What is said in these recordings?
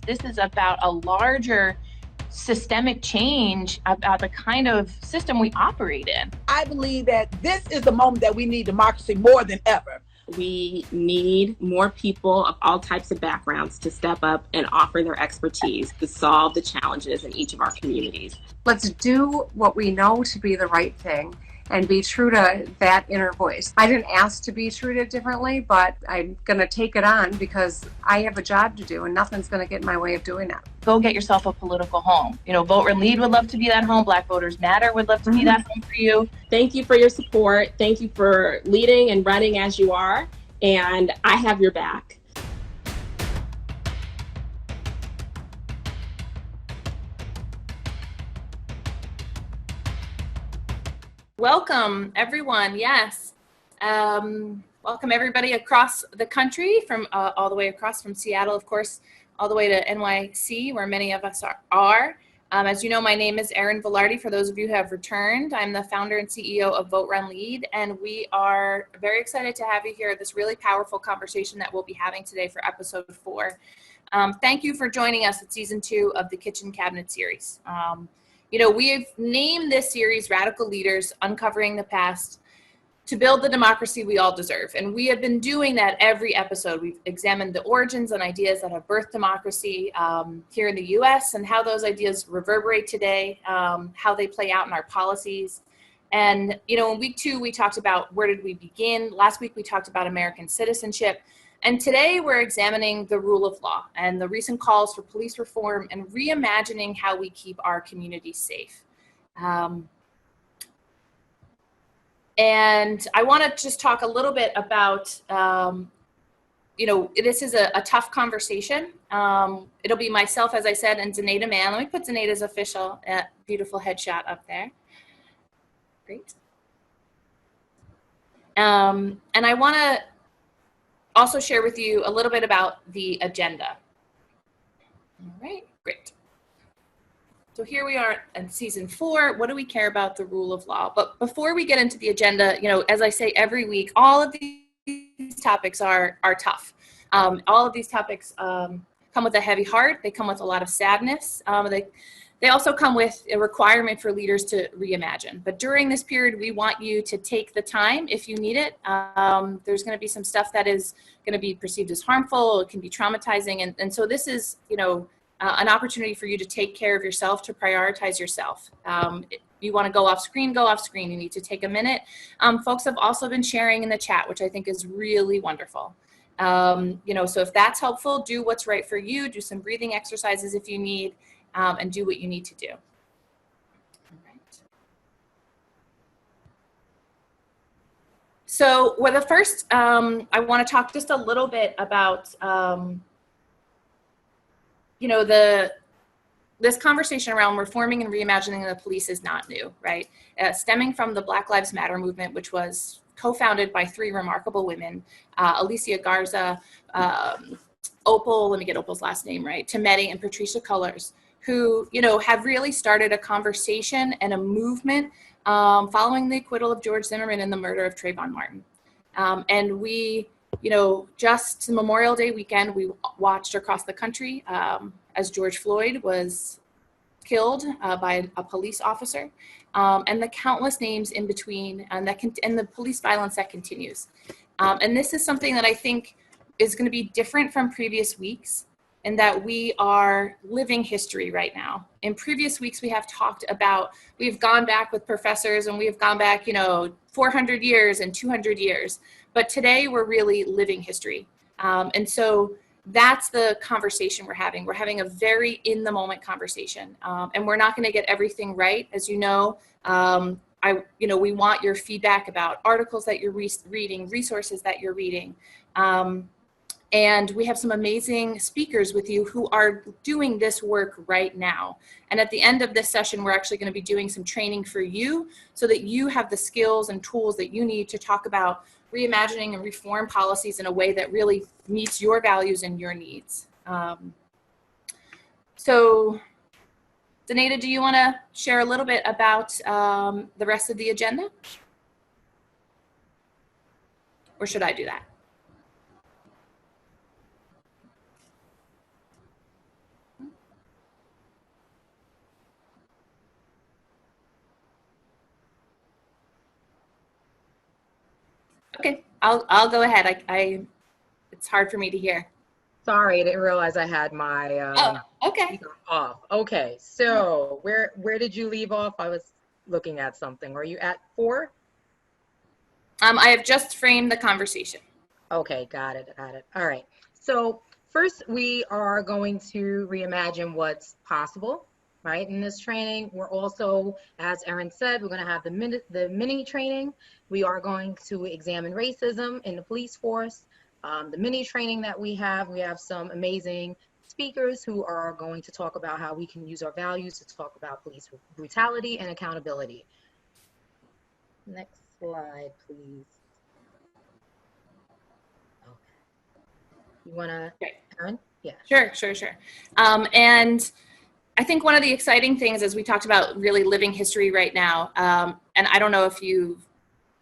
This is about a larger systemic change about the kind of system we operate in. I believe that this is the moment that we need democracy more than ever. We need more people of all types of backgrounds to step up and offer their expertise to solve the challenges in each of our communities. Let's do what we know to be the right thing and be true to that inner voice. I didn't ask to be treated differently, but I'm going to take it on because I have a job to do and nothing's going to get in my way of doing that. Go get yourself a political home. Vote and Lead would love to be that home. Black Voters Matter would love to be that home for you. Thank you for your support. Thank you for leading and running as you are. And I have your back. Welcome, everyone. Yes. Welcome, everybody across the country, from all the way across from Seattle, of course, all the way to NYC, where many of us are. As you know, my name is Erin Velarde. For those of you who have returned, I'm the founder and CEO of Vote, Run, Lead, and we are very excited to have you here at this really powerful conversation that we'll be having today for episode 4. Thank you for joining us at season 2 of the Kitchen Cabinet series. We've named this series Radical Leaders, Uncovering the Past to Build the Democracy We All Deserve. And we have been doing that every episode. We've examined the origins and ideas that have birthed democracy here in the US and how those ideas reverberate today, how they play out in our policies. And, in week 2, we talked about where did we begin. Last week, we talked about American citizenship. And today we're examining the rule of law and the recent calls for police reform and reimagining how we keep our communities safe. And I want to just talk a little bit about, this is a tough conversation. It'll be myself, as I said, and Zenaida Mann. Let me put Zenaida's official beautiful headshot up there. Great. And I want to also share with you a little bit about the agenda. All right, great. So here we are in season 4. What do we care about? The rule of law. But before we get into the agenda, as I say every week, all of these topics are tough. All of these topics come with a heavy heart. They come with a lot of sadness. They also come with a requirement for leaders to reimagine. But during this period, we want you to take the time if you need it. There's going to be some stuff that is going to be perceived as harmful. It can be traumatizing. And so this is, an opportunity for you to take care of yourself, to prioritize yourself. If you want to go off screen, go off screen. You need to take a minute. Folks have also been sharing in the chat, which I think is really wonderful. So if that's helpful, do what's right for you. Do some breathing exercises if you need, and do what you need to do. All right. So the first, I want to talk just a little bit about this conversation around reforming and reimagining the police is not new, right? Stemming from the Black Lives Matter movement, which was co-founded by 3 remarkable women, Alicia Garza, Opal, let me get Opal's last name right, Temeti, and Patricia Cullors, who, have really started a conversation and a movement following the acquittal of George Zimmerman and the murder of Trayvon Martin. And we, just Memorial Day weekend, we watched across the country as George Floyd was killed by a police officer, and the countless names in between, and the police violence that continues. And this is something that I think is going to be different from previous weeks, in that we are living history right now. In previous weeks, we've gone back with professors, and we have gone back, 400 years and 200 years. But today we're really living history. And so that's the conversation we're having. We're having a very in the moment conversation. And we're not gonna get everything right. As you know, we want your feedback about articles that you're reading, resources that you're reading. And we have some amazing speakers with you who are doing this work right now. And at the end of this session, we're actually going to be doing some training for you so that you have the skills and tools that you need to talk about reimagining and reform policies in a way that really meets your values and your needs. So, Zenaida, do you want to share a little bit about the rest of the agenda? Or should I do that? I'll go ahead. It's hard for me to hear. Sorry, I didn't realize I had my Okay. speaker off. Okay, so where did you leave off? I was looking at something. Were you at 4? I have just framed the conversation. Okay, got it. All right. So first, we are going to reimagine what's possible, right? In this training, we're also, as Erin said, we're going to have the mini training. We are going to examine racism in the police force. The mini training that we have some amazing speakers who are going to talk about how we can use our values to talk about police brutality and accountability. Next slide, please. You want to, Erin? Yeah. Sure. And I think one of the exciting things, as we talked about really living history right now, and I don't know if you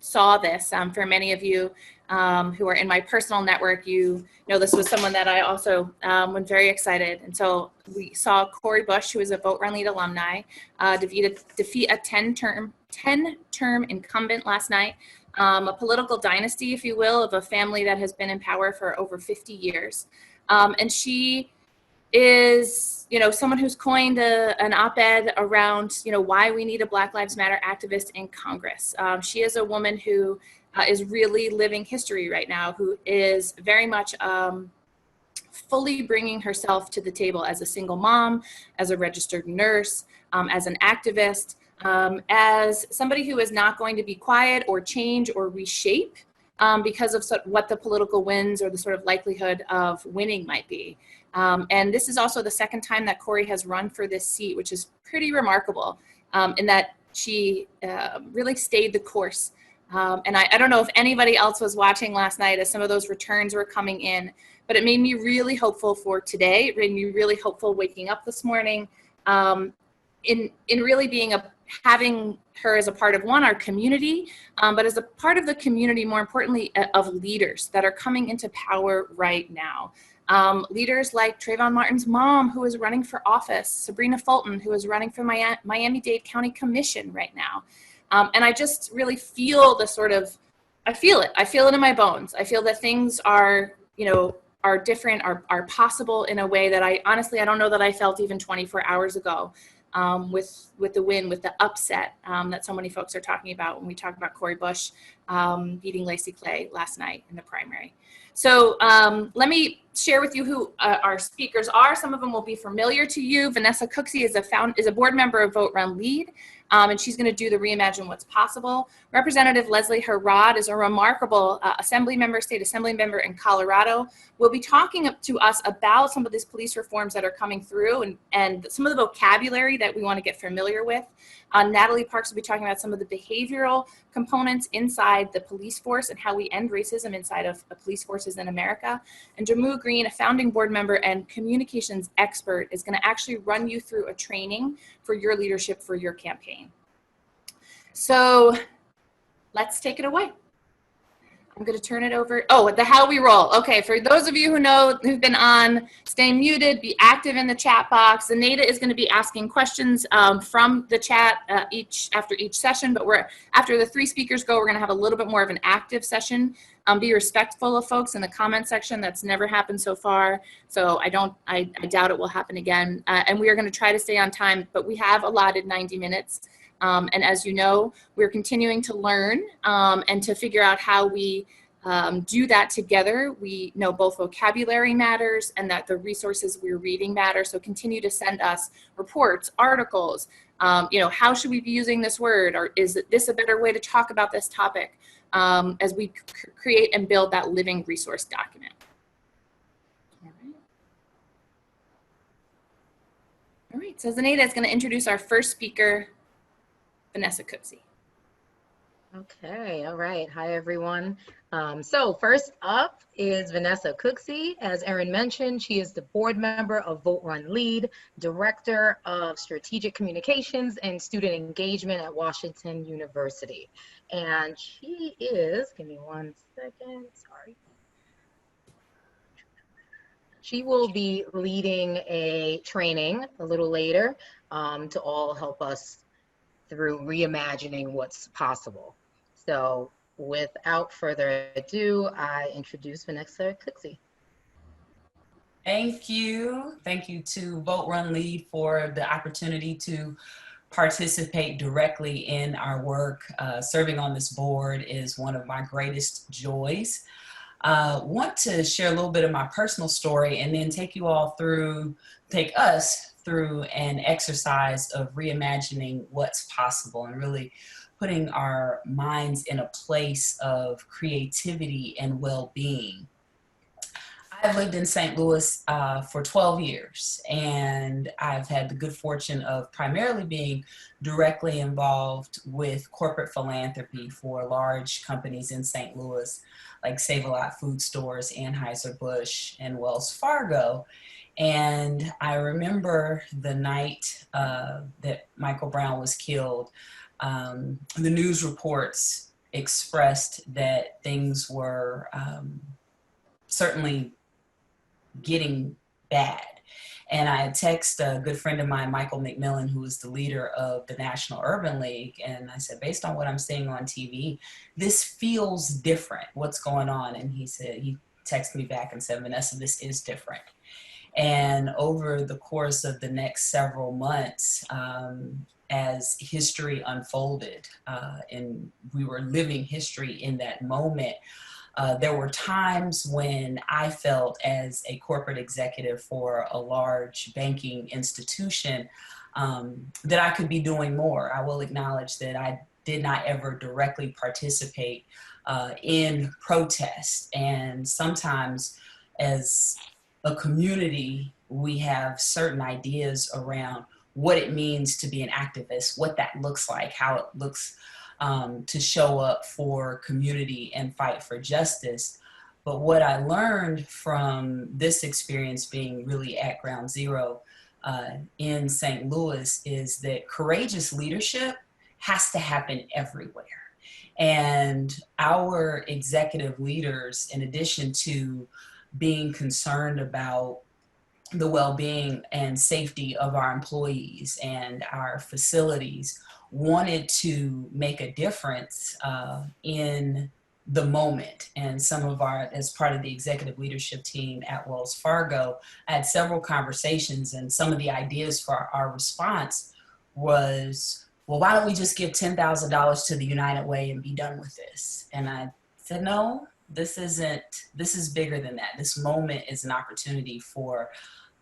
saw this, for many of you who are in my personal network, you know this was someone that I also was very excited. And so we saw Cori Bush, who is a Vote Run Lead alumni, defeat a 10-term incumbent last night. A political dynasty, if you will, of a family that has been in power for over 50 years. And she is, someone who's coined an op-ed around, why we need a Black Lives Matter activist in Congress. She is a woman who is really living history right now, who is very much fully bringing herself to the table as a single mom, as a registered nurse, as an activist, as somebody who is not going to be quiet or change or reshape because of what the political wins or the sort of likelihood of winning might be. And this is also the second time that Cori has run for this seat, which is pretty remarkable in that she really stayed the course. And I don't know if anybody else was watching last night as some of those returns were coming in, but it made me really hopeful for today. It made me really hopeful waking up this morning in really having her as a part of our community, but as a part of the community, more importantly, of leaders that are coming into power right now. Leaders like Trayvon Martin's mom, who is running for office, Sabrina Fulton, who is running for Miami-Dade County Commission right now. And I just really feel I feel it in my bones. I feel that things are different, are possible in a way that I don't know that I felt even 24 hours ago. With the win, with the upset that so many folks are talking about when we talk about Cori Bush beating Lacey Clay last night in the primary. So let me share with you who our speakers are. Some of them will be familiar to you. Vanessa Cooksey is a board member of Vote Run Lead, and she's going to do the Reimagine What's Possible. Representative Leslie Herrod is a remarkable state assembly member in Colorado. Will be talking to us about some of these police reforms that are coming through and some of the vocabulary that we want to get familiar with. Natalie Parks will be talking about some of the behavioral components inside the police force and how we end racism inside of police forces in America. And Jamu Green, a founding board member and communications expert, is going to actually run you through a training for your leadership for your campaign. So let's take it away. I'm going to turn it over. How we roll. Okay, for those of you who've been on, stay muted, be active in the chat box. Anita is going to be asking questions from the chat after each session, but after the 3 speakers go, we're going to have a little bit more of an active session. Be respectful of folks in the comment section. That's never happened so far, so I doubt it will happen again. And we are going to try to stay on time, but we have allotted 90 minutes. And as you know, we're continuing to learn and to figure out how we do that together. We know both vocabulary matters and that the resources we're reading matter. So continue to send us reports, articles. How should we be using this word? Or is this a better way to talk about this topic as we create and build that living resource document? All right, so Zenaida is going to introduce our first speaker, Vanessa Cooksey. Okay, all right. Hi, everyone. So first up is Vanessa Cooksey. As Erin mentioned, she is the board member of Vote Run Lead, Director of Strategic Communications and Student Engagement at Washington University. And she is, give me one second, sorry. She will be leading a training a little later to all help us through reimagining what's possible. So without further ado, I introduce Vanessa Cooksey. Thank you. Thank you to Vote Run Lead for the opportunity to participate directly in our work. Serving on this board is one of my greatest joys. Want to share a little bit of my personal story and then take us through an exercise of reimagining what's possible and really putting our minds in a place of creativity and well-being. I've lived in St. Louis for 12 years, and I've had the good fortune of primarily being directly involved with corporate philanthropy for large companies in St. Louis, like Save-A-Lot Food Stores, Anheuser-Busch, and Wells Fargo. And I remember the night that Michael Brown was killed, the news reports expressed that things were certainly getting bad. And I texted a good friend of mine, Michael McMillan, who is the leader of the National Urban League. And I said, based on what I'm seeing on TV, this feels different. What's going on? And he texted me back and said, Vanessa, this is different. And over the course of the next several months, as history unfolded, and we were living history in that moment, there were times when I felt as a corporate executive for a large banking institution that I could be doing more. I will acknowledge that I did not ever directly participate in protest. And sometimes as a community, we have certain ideas around what it means to be an activist, what that looks like, how it looks to show up for community and fight for justice. But what I learned from this experience being really at ground zero in St. Louis is that courageous leadership has to happen everywhere. And our executive leaders, in addition to being concerned about the well-being and safety of our employees and our facilities, wanted to make a difference in the moment. And some of as part of the executive leadership team at Wells Fargo, I had several conversations, and some of the ideas for our response was, well, why don't we just give $10,000 to the United Way and be done with this? And I said, no, this is bigger than that. This moment is an opportunity for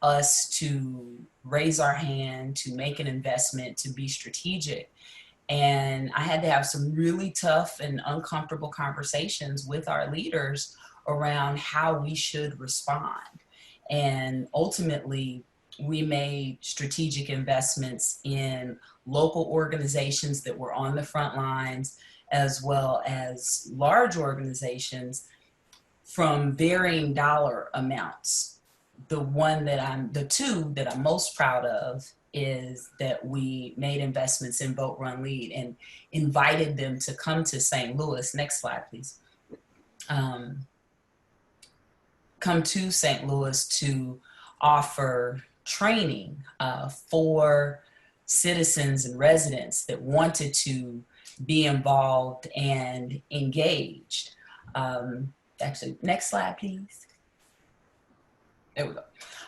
us to raise our hand, to make an investment, to be strategic. And I had to have some really tough and uncomfortable conversations with our leaders around how we should respond. And ultimately, we made strategic investments in local organizations that were on the front lines, as well as large organizations from varying dollar amounts. The two that I'm most proud of is that we made investments in Vote Run Lead and invited them to come to St. Louis. Next slide, please. Come to St. Louis to offer training for citizens and residents that wanted to be involved and engaged. Actually, next slide, please. There we go.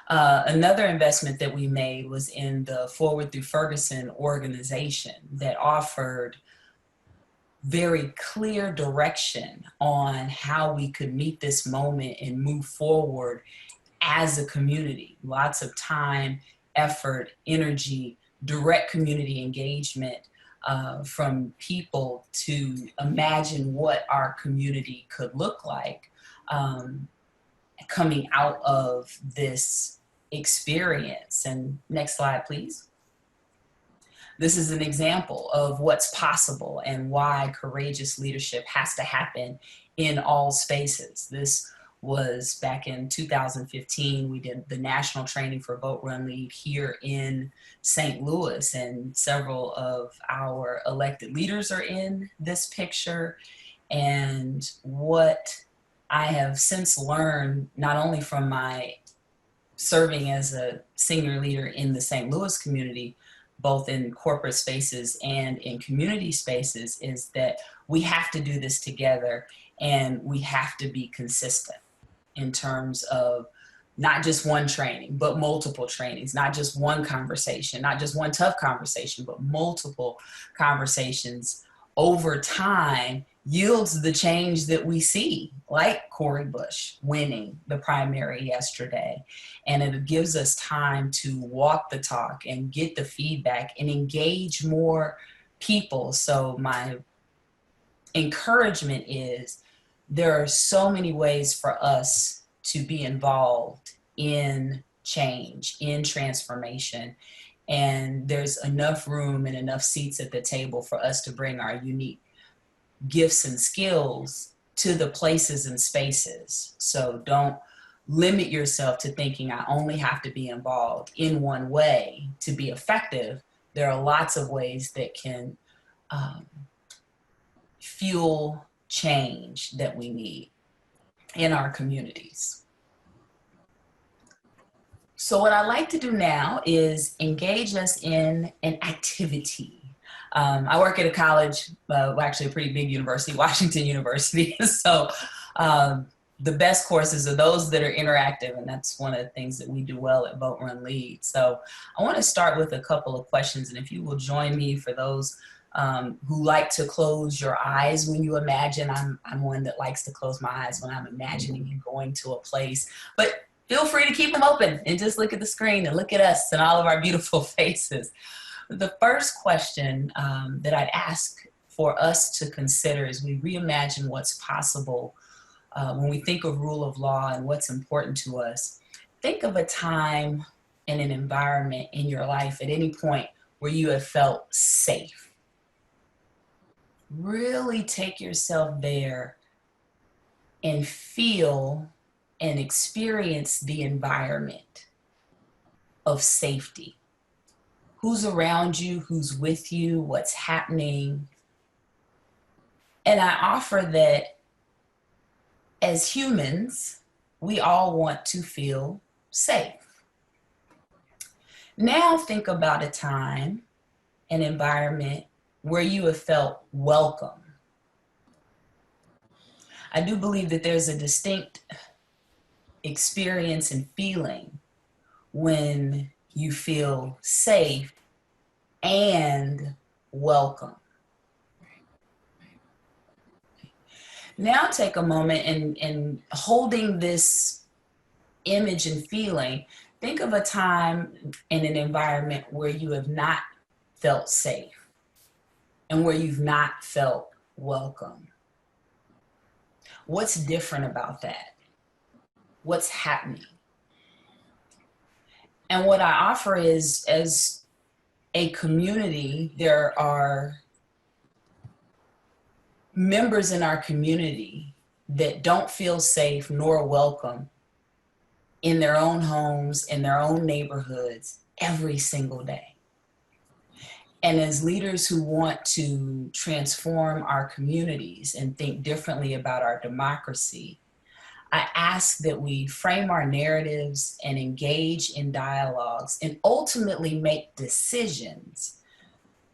Another investment that we made was in the Forward Through Ferguson organization that offered very clear direction on how we could meet this moment and move forward as a community. Lots of time, effort, energy, direct community engagement from people to imagine what our community could look like coming out of this experience. And next slide, please. This is an example of what's possible and why courageous leadership has to happen in all spaces. This was back in 2015. We did the national training for Vote Run Lead here in St. Louis, and several of our elected leaders are in this picture. And what I have since learned, not only from my serving as a senior leader in the St. Louis community, both in corporate spaces and in community spaces, is that we have to do this together, and we have to be consistent in terms of not just one training, but multiple trainings, not just one conversation, not just one tough conversation, but multiple conversations over time yields the change that we see, like Cori Bush winning the primary yesterday. And it gives us time to walk the talk and get the feedback and engage more people. So my encouragement is there are so many ways for us to be involved in change, in transformation. And there's enough room and enough seats at the table for us to bring our unique gifts and skills to the places and spaces. So don't limit yourself to thinking I only have to be involved in one way to be effective. There are lots of ways that can fuel change that we need in our communities. So what I like to do now is engage us in an activity. I work at a college, actually a pretty big university, Washington University. So the best courses are those that are interactive, and that's one of the things that we do well at Vote Run Lead. So I want to start with a couple of questions, and if you will join me, for those who like to close your eyes when you imagine. I'm one that likes to close my eyes when I'm imagining and going to a place, but feel free to keep them open and just look at the screen and look at us and all of our beautiful faces. The first question that I'd ask for us to consider as we reimagine what's possible when we think of rule of law and what's important to us, think of a time and an environment in your life at any point where you have felt safe. Really take yourself there and feel and experience the environment of safety. Who's around you, who's with you, what's happening. And I offer that as humans, we all want to feel safe. Now think about a time, an environment where you have felt welcome. I do believe that there's a distinct experience and feeling when you feel safe and welcome. Now take a moment and holding this image and feeling, think of a time in an environment where you have not felt safe and where you've not felt welcome. What's different about that? What's happening? And what I offer is, as a community, there are members in our community that don't feel safe nor welcome in their own homes, in their own neighborhoods, every single day. And as leaders who want to transform our communities and think differently about our democracy, I ask that we frame our narratives and engage in dialogues and ultimately make decisions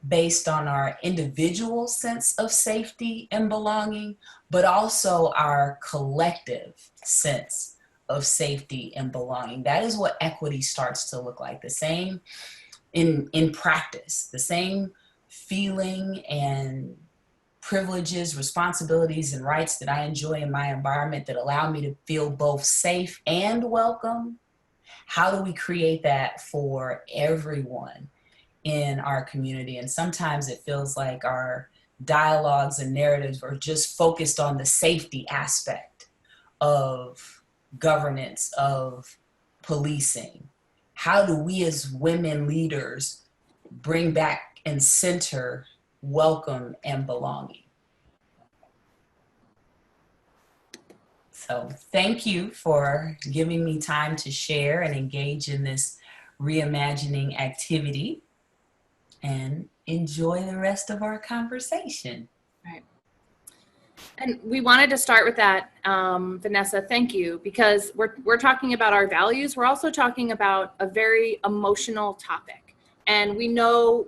based on our individual sense of safety and belonging, but also our collective sense of safety and belonging. That is what equity starts to look like. The same in practice, the same feeling and privileges, responsibilities, and rights that I enjoy in my environment that allow me to feel both safe and welcome. How do we create that for everyone in our community? And sometimes it feels like our dialogues and narratives are just focused on the safety aspect of governance, of policing. How do we as women leaders bring back and center welcome and belonging? So thank you for giving me time to share and engage in this reimagining activity, and enjoy the rest of our conversation. Right. And we wanted to start with that, Vanessa, thank you, because we're talking about our values. We're also talking about a very emotional topic. And we know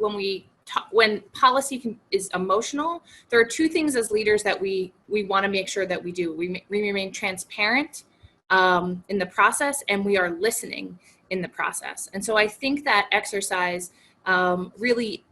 when policy is emotional, there are two things as leaders that we want to make sure that we do. We remain transparent in the process, and we are listening in the process. And so I think that exercise really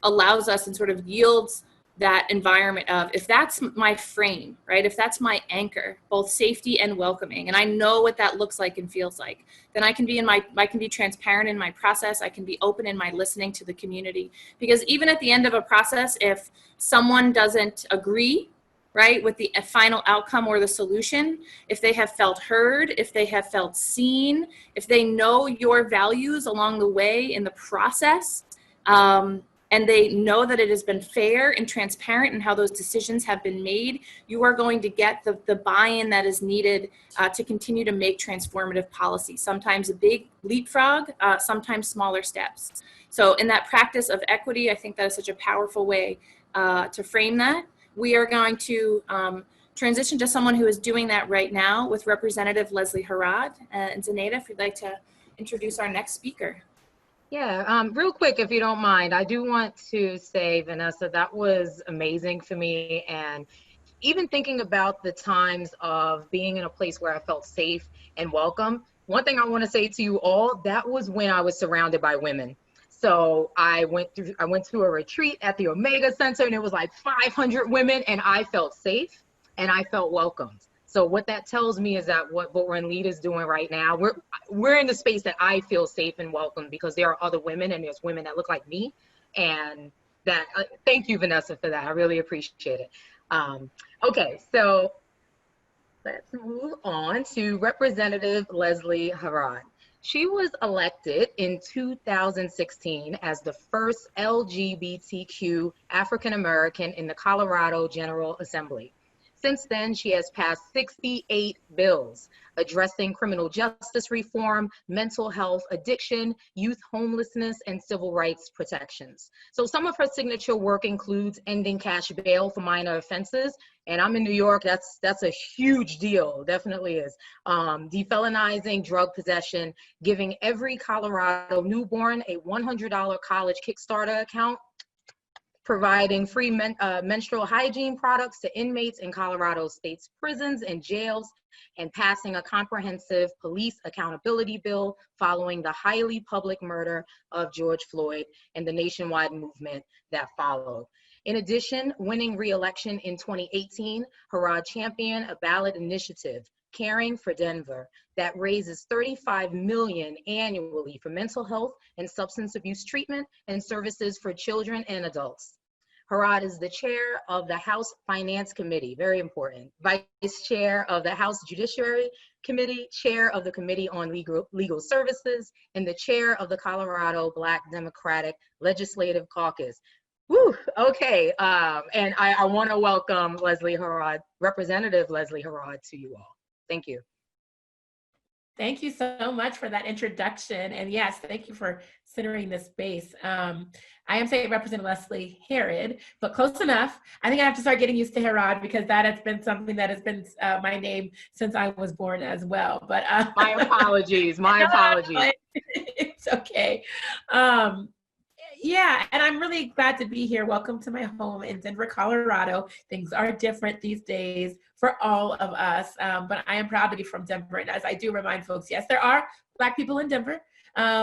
allows us and sort of yields that environment of, if that's my frame, right? If that's my anchor, both safety and welcoming, and I know what that looks like and feels like, then I can be transparent in my process. I can be open in my listening to the community. Because even at the end of a process, if someone doesn't agree, right, with the final outcome or the solution, if they have felt heard, if they have felt seen, if they know your values along the way in the process, and they know that it has been fair and transparent in how those decisions have been made, you are going to get the buy-in that is needed to continue to make transformative policy. Sometimes a big leapfrog, sometimes smaller steps. So in that practice of equity, I think that is such a powerful way to frame that. We are going to transition to someone who is doing that right now with Representative Leslie Harrod. And Zenaida, if you'd like to introduce our next speaker. Yeah, real quick, if you don't mind, I do want to say, Vanessa, that was amazing for me. And even thinking about the times of being in a place where I felt safe and welcome, one thing I want to say to you all, that was when I was surrounded by women. So I went to a retreat at the Omega Center, and it was like 500 women, and I felt safe and I felt welcomed. So what that tells me is that what Run Lead is doing right now, we're in the space that I feel safe and welcome, because there are other women, and there's women that look like me. And that, thank you, Vanessa, for that. I really appreciate it. Okay, so let's move on to Representative Leslie Harrod. She was elected in 2016 as the first LGBTQ African American in the Colorado General Assembly. Since then, she has passed 68 bills addressing criminal justice reform, mental health, addiction, youth homelessness, and civil rights protections. So some of her signature work includes ending cash bail for minor offenses. And I'm in New York, that's a huge deal, definitely is. Defelonizing drug possession, giving every Colorado newborn a $100 college Kickstarter account, providing free menstrual hygiene products to inmates in Colorado state's prisons and jails, and passing a comprehensive police accountability bill following the highly public murder of George Floyd and the nationwide movement that followed. In addition, winning re-election in 2018, Harrod championed a ballot initiative, Caring for Denver, that raises $35 million annually for mental health and substance abuse treatment and services for children and adults. Harrod is the chair of the House Finance Committee, very important, vice chair of the House Judiciary Committee, chair of the Committee on Legal Services, and the chair of the Colorado Black Democratic Legislative Caucus. Woo, okay, and I want to welcome Leslie Harrod, Representative Leslie Harrod, to you all. Thank you. Thank you so much for that introduction. And yes, thank you for considering this space. I am saying Representative Leslie Harrod, but close enough. I think I have to start getting used to Harrod, because that has been something that has been my name since I was born as well. But my apologies, my apologies. It's okay. Yeah, and I'm really glad to be here. Welcome to my home in Denver, Colorado. Things are different these days for all of us, but I am proud to be from Denver. And as I do remind folks, yes, there are Black people in Denver.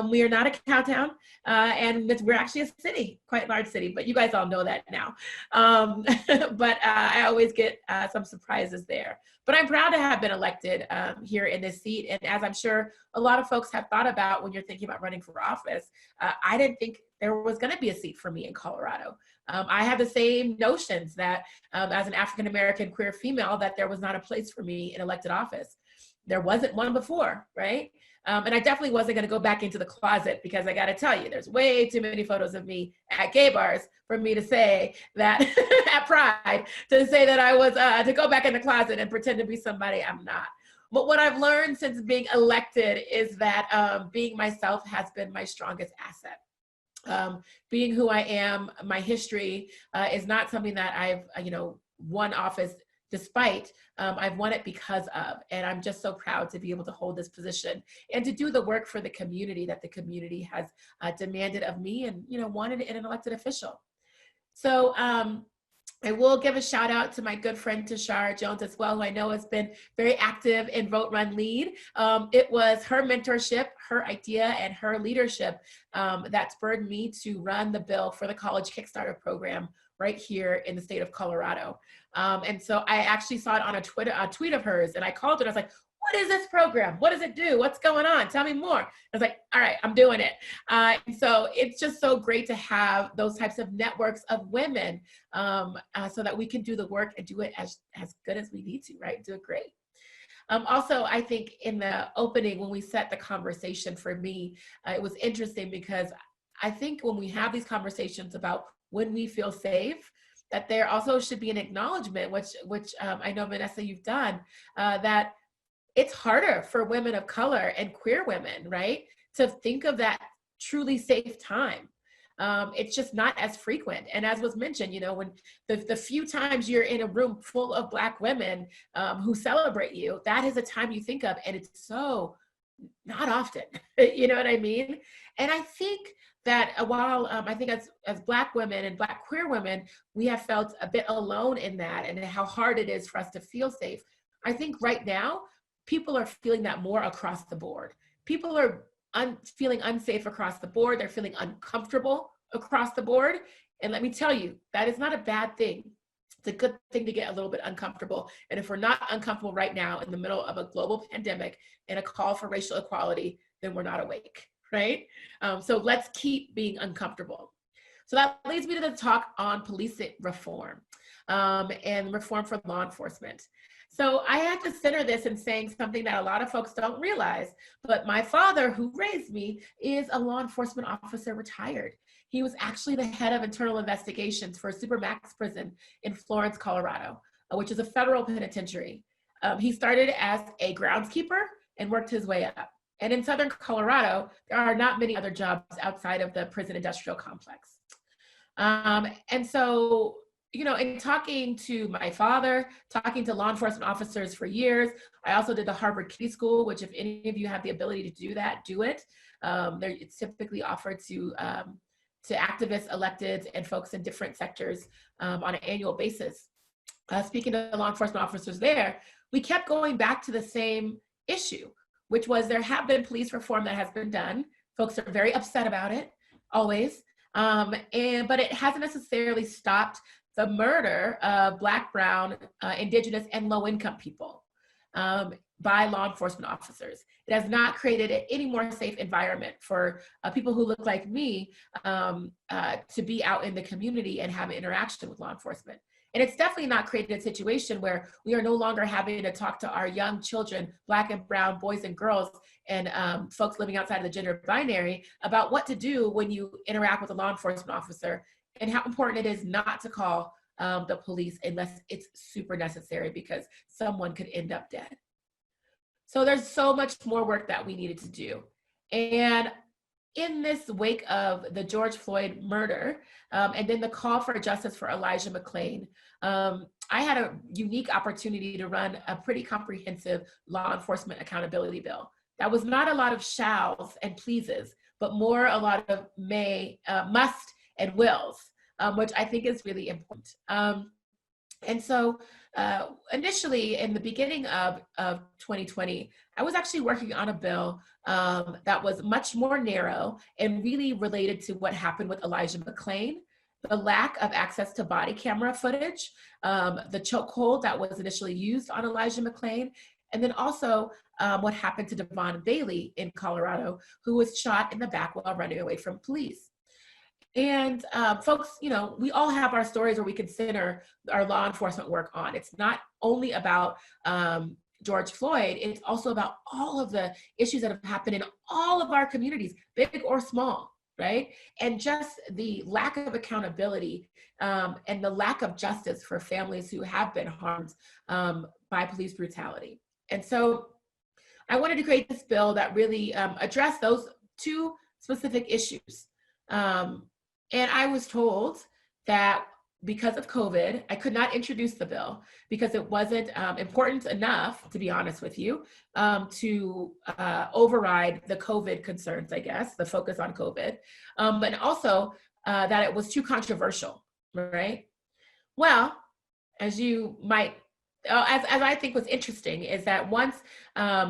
We are not a cow town, and we're actually a city, quite large city, but you guys all know that now. But I always get some surprises there. But I'm proud to have been elected here in this seat. And as I'm sure a lot of folks have thought about when you're thinking about running for office, I didn't think there was going to be a seat for me in Colorado. I have the same notions that as an African-American queer female, that there was not a place for me in elected office. There wasn't one before, right? And I definitely wasn't going to go back into the closet, because I got to tell you, there's way too many photos of me at gay bars for me to say that at Pride, to say that I was, to go back in the closet and pretend to be somebody I'm not. But what I've learned since being elected is that being myself has been my strongest asset. Being who I am, my history is not something that I've, won office despite. I've won it because of, and I'm just so proud to be able to hold this position and to do the work for the community that the community has demanded of me and, you know, wanted in an elected official. So I will give a shout out to my good friend Tashara Jones as well, who I know has been very active in Vote Run Lead. It was her mentorship, her idea, and her leadership that spurred me to run the bill for the College Kickstarter program right here in the state of Colorado. And so I actually saw it on a tweet of hers, and I called her and I was like, what is this program? What does it do? What's going on? Tell me more. I was like, all right, I'm doing it. And so it's just so great to have those types of networks of women so that we can do the work and do it as good as we need to, right? Do it great. Also, I think in the opening, when we set the conversation for me, it was interesting because I think when we have these conversations about when we feel safe, that there also should be an acknowledgement, which I know, Vanessa, you've done, that it's harder for women of color and queer women, right, to think of that truly safe time. It's just not as frequent. And as was mentioned, you know, when the few times you're in a room full of Black women who celebrate you, that is a time you think of, and it's so not often, you know what I mean? And I think that while I think as Black women and Black queer women, we have felt a bit alone in that and how hard it is for us to feel safe. I think right now, people are feeling that more across the board. People are feeling unsafe across the board. They're feeling uncomfortable across the board. And let me tell you, that is not a bad thing. It's a good thing to get a little bit uncomfortable. And if we're not uncomfortable right now in the middle of a global pandemic and a call for racial equality, then we're not awake, right? So let's keep being uncomfortable. So that leads me to the talk on police reform and reform for law enforcement. So I had to center this in saying something that a lot of folks don't realize, but my father, who raised me, is a law enforcement officer retired. He was actually the head of internal investigations for a Supermax prison in Florence, Colorado, which is a federal penitentiary. He started as a groundskeeper and worked his way up. And in Southern Colorado, there are not many other jobs outside of the prison industrial complex. And so, you know, in talking to my father, talking to law enforcement officers for years, I also did the Harvard Kennedy School, which if any of you have the ability to do that, do it. It's typically offered to activists, electeds, and folks in different sectors on an annual basis. Speaking to law enforcement officers there, we kept going back to the same issue, which was there have been police reform that has been done. Folks are very upset about it, always. But it hasn't necessarily stopped the murder of Black, Brown, Indigenous, and low-income people by law enforcement officers. It has not created any more safe environment for people who look like me to be out in the community and have interaction with law enforcement. And it's definitely not created a situation where we are no longer having to talk to our young children, Black and Brown boys and girls, and folks living outside of the gender binary about what to do when you interact with a law enforcement officer and how important it is not to call the police unless it's super necessary because someone could end up dead. So there's so much more work that we needed to do. And in this wake of the George Floyd murder, and then the call for justice for Elijah McClain, I had a unique opportunity to run a pretty comprehensive law enforcement accountability bill. That was not a lot of shalls and pleases, but more a lot of must and wills, which I think is really important. And so initially in the beginning of 2020, I was actually working on a bill that was much more narrow and really related to what happened with Elijah McClain, the lack of access to body camera footage, the chokehold that was initially used on Elijah McClain, and then also what happened to Devon Bailey in Colorado, who was shot in the back while running away from police. And folks, you know, we all have our stories where we can center our law enforcement work on. It's not only about George Floyd, it's also about all of the issues that have happened in all of our communities, big or small, right? And just the lack of accountability and the lack of justice for families who have been harmed by police brutality. And so I wanted to create this bill that really addressed those two specific issues. And I was told that because of COVID, I could not introduce the bill because it wasn't important enough, to be honest with you, to override the COVID concerns, I guess, the focus on COVID, but also that it was too controversial, right? Well, as you might, as I think was interesting is that once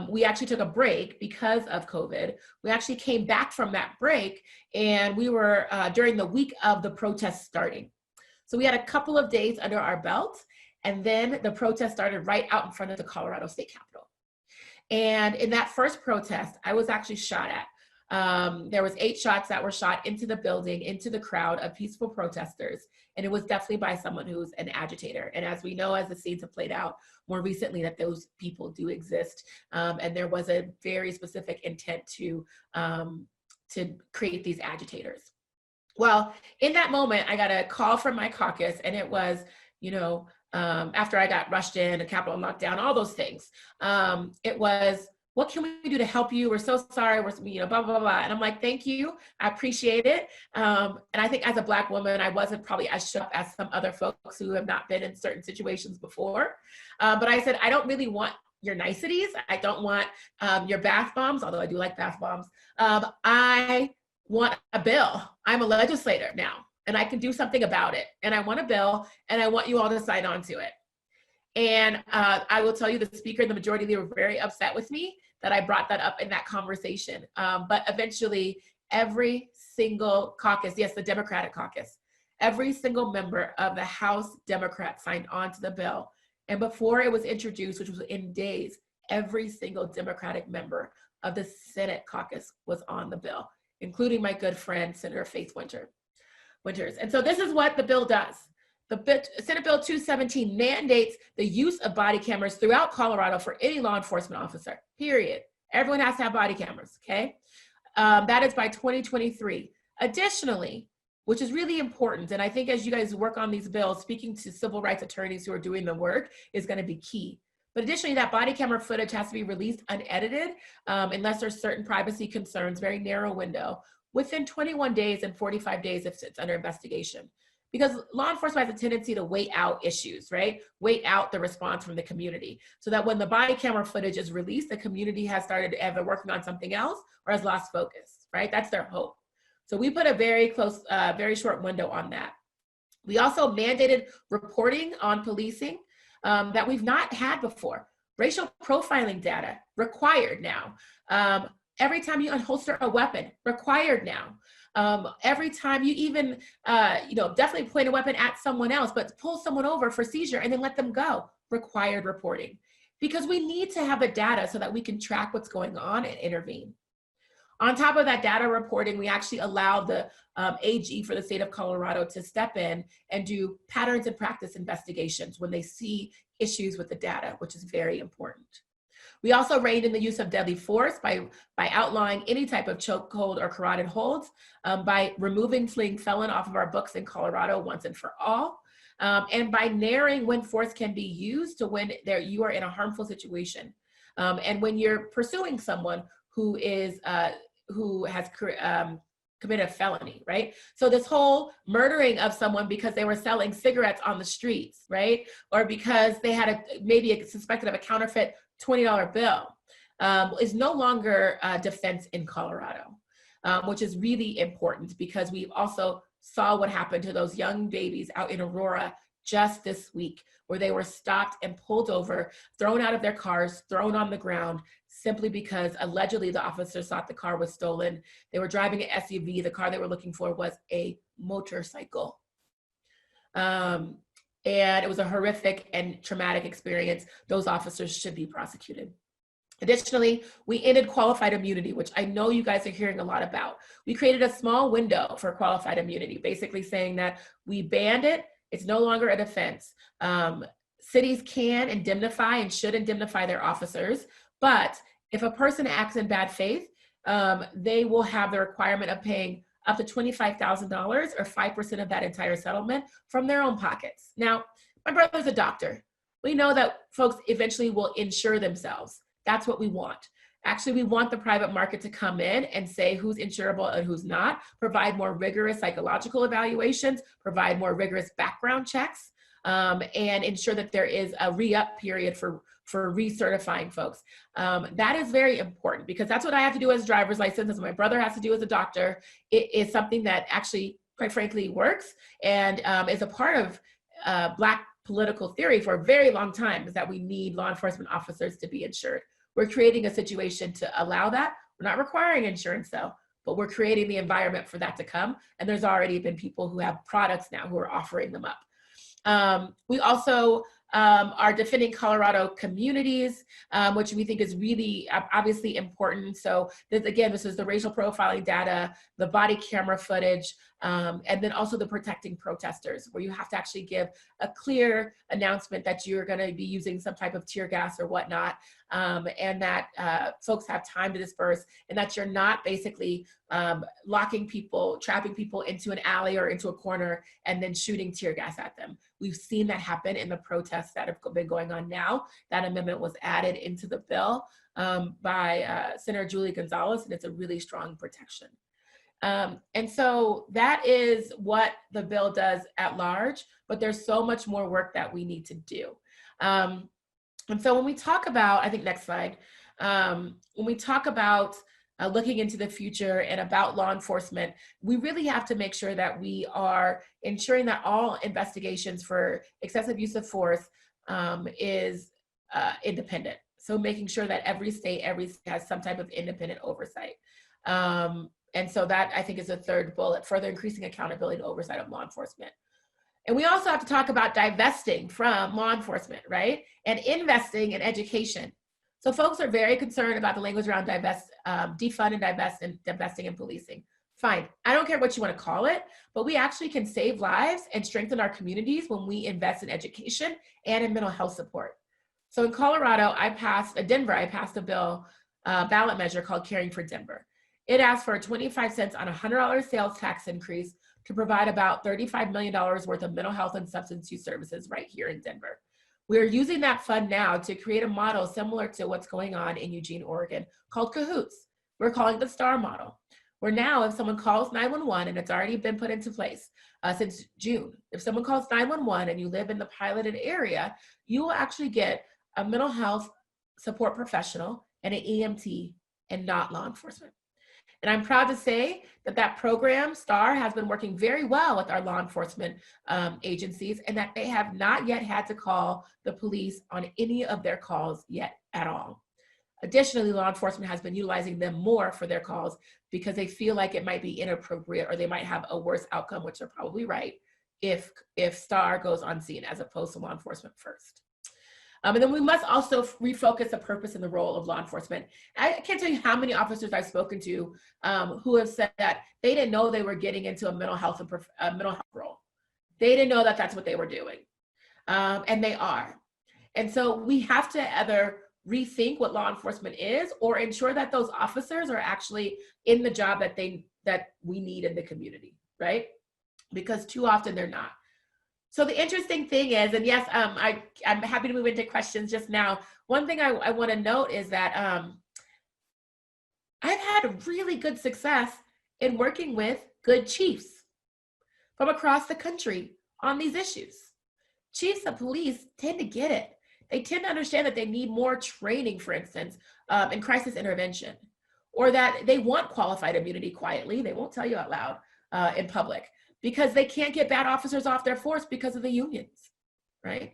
we actually took a break because of COVID, we actually came back from that break, and we were during the week of the protests starting. So we had a couple of days under our belt, and then the protest started right out in front of the Colorado State Capitol. And in that first protest, I was actually shot at. There was 8 shots that were shot into the building, into the crowd of peaceful protesters. And it was definitely by someone who's an agitator. And as we know, as the scenes have played out more recently, that those people do exist. And there was a very specific intent to create these agitators. Well, in that moment, I got a call from my caucus, and it was, after I got rushed in, a Capitol lockdown, all those things. It was, what can we do to help you? We're so sorry. We're, blah, blah, blah. And I'm like, thank you. I appreciate it. And I think as a Black woman, I wasn't probably as shook as some other folks who have not been in certain situations before. But I said, I don't really want your niceties. I don't want your bath bombs, although I do like bath bombs. I want a bill. I'm a legislator now, and I can do something about it. And I want a bill, and I want you all to sign on to it. And I will tell you, the speaker and the majority, they were very upset with me that I brought that up in that conversation. But eventually, every single caucus, yes, the Democratic caucus, every single member of the House Democrat signed on to the bill. And before it was introduced, which was in days, every single Democratic member of the Senate caucus was on the bill, including my good friend, Senator Faith Winters. And so this is what the bill does. Senate Bill 217 mandates the use of body cameras throughout Colorado for any law enforcement officer, period. Everyone has to have body cameras, okay? That is by 2023. Additionally, which is really important, and I think as you guys work on these bills, speaking to civil rights attorneys who are doing the work is gonna be key. But additionally, that body camera footage has to be released unedited unless there's certain privacy concerns, very narrow window, within 21 days and 45 days if it's under investigation. Because law enforcement has a tendency to wait out issues, right? Wait out the response from the community. So that when the body camera footage is released, the community has started either working on something else or has lost focus, right? That's their hope. So we put a very close, very short window on that. We also mandated reporting on policing that we've not had before. Racial profiling data, required now. Every time you unholster a weapon, required now. Every time you even, definitely point a weapon at someone else, but pull someone over for seizure and then let them go, required reporting. Because we need to have the data so that we can track what's going on and intervene. On top of that data reporting, we actually allowed the AG for the state of Colorado to step in and do patterns and practice investigations when they see issues with the data, which is very important. We also reined in the use of deadly force by outlawing any type of chokehold or carotid holds, by removing fleeing felon off of our books in Colorado once and for all, and by narrowing when force can be used to when you are in a harmful situation. And when you're pursuing someone who has committed a felony, right? So this whole murdering of someone because they were selling cigarettes on the streets, right? Or because they had maybe suspected of a counterfeit $20 bill is no longer a defense in Colorado, which is really important because we also saw what happened to those young babies out in Aurora just this week, where they were stopped and pulled over, thrown out of their cars, thrown on the ground, simply because allegedly the officers thought the car was stolen. They were driving an SUV. The car they were looking for was a motorcycle. And it was a horrific and traumatic experience. Those officers should be prosecuted. Additionally, we ended qualified immunity, which I know you guys are hearing a lot about. We created a small window for qualified immunity, basically saying that we banned it. It's no longer a defense. Cities can indemnify and should indemnify their officers, but if a person acts in bad faith, they will have the requirement of paying up to $25,000 or 5% of that entire settlement from their own pockets. Now, my brother's a doctor. We know that folks eventually will insure themselves. That's what we want. Actually, we want the private market to come in and say who's insurable and who's not, provide more rigorous psychological evaluations, provide more rigorous background checks, and ensure that there is a re-up period for recertifying folks. That is very important because that's what I have to do as a driver's license, as my brother has to do as a doctor. It is something that actually, quite frankly, works and is a part of Black political theory for a very long time, is that we need law enforcement officers to be insured. We're creating a situation to allow that. We're not requiring insurance though, but we're creating the environment for that to come. And there's already been people who have products now who are offering them up. We also are defending Colorado communities, which we think is really obviously important. So this, again, this is the racial profiling data, the body camera footage, and then also the protecting protesters, where you have to actually give a clear announcement that you're going to be using some type of tear gas or whatnot, and that folks have time to disperse, and that you're not basically locking people, trapping people into an alley or into a corner and then shooting tear gas at them. We've seen that happen in the protests that have been going on now. That amendment was added into the bill by Senator Julie Gonzalez, and it's a really strong protection. And so that is what the bill does at large, but there's so much more work that we need to do. And so when we talk about, I think next slide, when we talk about looking into the future and about law enforcement, we really have to make sure that we are ensuring that all investigations for excessive use of force is independent. So making sure that every state has some type of independent oversight. And so that, I think, is a third bullet, further increasing accountability and oversight of law enforcement. And we also have to talk about divesting from law enforcement, right? And investing in education. So folks are very concerned about the language around defund and divest and divesting in policing. Fine, I don't care what you want to call it, but we actually can save lives and strengthen our communities when we invest in education and in mental health support. So in Colorado, Denver, I passed a bill, ballot measure called Caring for Denver. It asks for 25 cents on a $100 sales tax increase to provide about $35 million worth of mental health and substance use services right here in Denver. We're using that fund now to create a model similar to what's going on in Eugene, Oregon, called Cahoots. We're calling the STAR model, where now if someone calls 911, and it's already been put into place since June, if someone calls 911 and you live in the piloted area, you will actually get a mental health support professional and an EMT and not law enforcement. And I'm proud to say that that program, STAR, has been working very well with our law enforcement agencies, and that they have not yet had to call the police on any of their calls yet at all. Additionally, law enforcement has been utilizing them more for their calls because they feel like it might be inappropriate or they might have a worse outcome, which they're probably right, if STAR goes on scene as opposed to law enforcement first. And then we must also refocus the purpose and the role of law enforcement. I can't tell you how many officers I've spoken to who have said that they didn't know they were getting into a mental health role. They didn't know that that's what they were doing, and they are. And so we have to either rethink what law enforcement is or ensure that those officers are actually in the job that we need in the community, right? Because too often they're not. So the interesting thing is, and yes, I'm happy to move into questions just now. One thing I want to note is that I've had really good success in working with good chiefs from across the country on these issues. Chiefs of police tend to get it. They tend to understand that they need more training, for instance, in crisis intervention, or that they want qualified immunity quietly. They won't tell you out loud in public, because they can't get bad officers off their force because of the unions, right?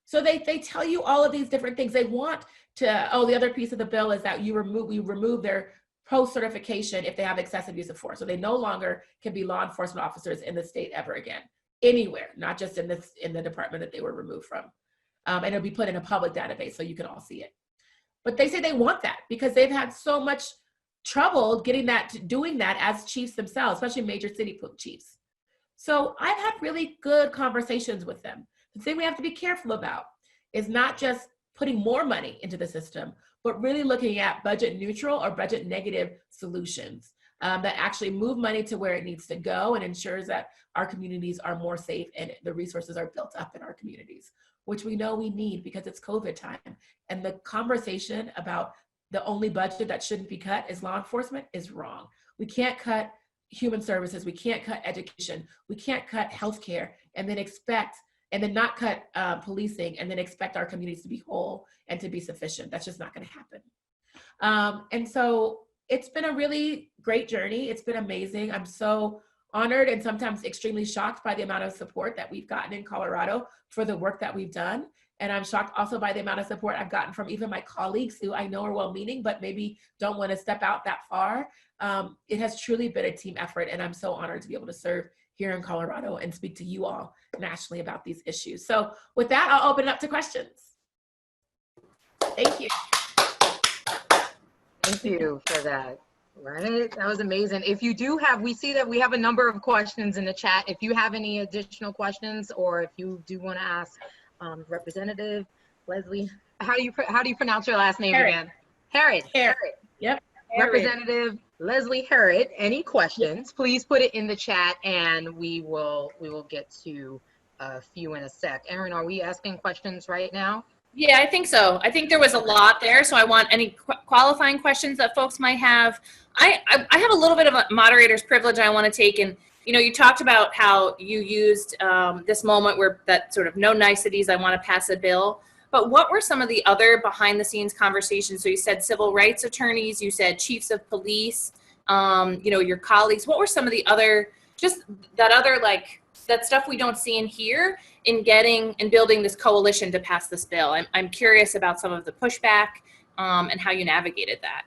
So they tell you all of these different things. They want to, the other piece of the bill is that we remove their post-certification if they have excessive use of force. So they no longer can be law enforcement officers in the state ever again, anywhere, not just in the department that they were removed from. And it'll be put in a public database so you can all see it. But they say they want that because they've had so much trouble doing that as chiefs themselves, especially major city chiefs. So I've had really good conversations with them. The thing we have to be careful about is not just putting more money into the system, but really looking at budget neutral or budget negative solutions that actually move money to where it needs to go and ensures that our communities are more safe and the resources are built up in our communities, which we know we need because it's COVID time. And the conversation about the only budget that shouldn't be cut is law enforcement is wrong. We can't cut human services. We can't cut education. We can't cut healthcare and then not cut policing and then expect our communities to be whole and to be sufficient. That's just not going to happen. And so it's been a really great journey. It's been amazing. I'm so honored and sometimes extremely shocked by the amount of support that we've gotten in Colorado for the work that we've done. And I'm shocked also by the amount of support I've gotten from even my colleagues who I know are well-meaning, but maybe don't want to step out that far. It has truly been a team effort, and I'm so honored to be able to serve here in Colorado and speak to you all nationally about these issues. So with that, I'll open it up to questions. Thank you. Thank you for that. Right, that was amazing. If you do have, we see that we have a number of questions in the chat. If you have any additional questions, or if you do want to ask Representative Leslie, how do you pronounce your last name again? Herod. Yep. Representative Leslie Herod, any questions, please put it in the chat and we will get to a few in a sec. Erin, are we asking questions right now? Yeah, I think so. I think there was a lot there, so I want any qualifying questions that folks might have. I have a little bit of a moderator's privilege I want to take, and you talked about how you used this moment where that sort of no niceties, I want to pass a bill. But what were some of the other behind the scenes conversations? So you said civil rights attorneys, you said chiefs of police, your colleagues. What were some of the other, just that other, like, that stuff we don't see and hear in getting and building this coalition to pass this bill? I'm curious about some of the pushback and how you navigated that.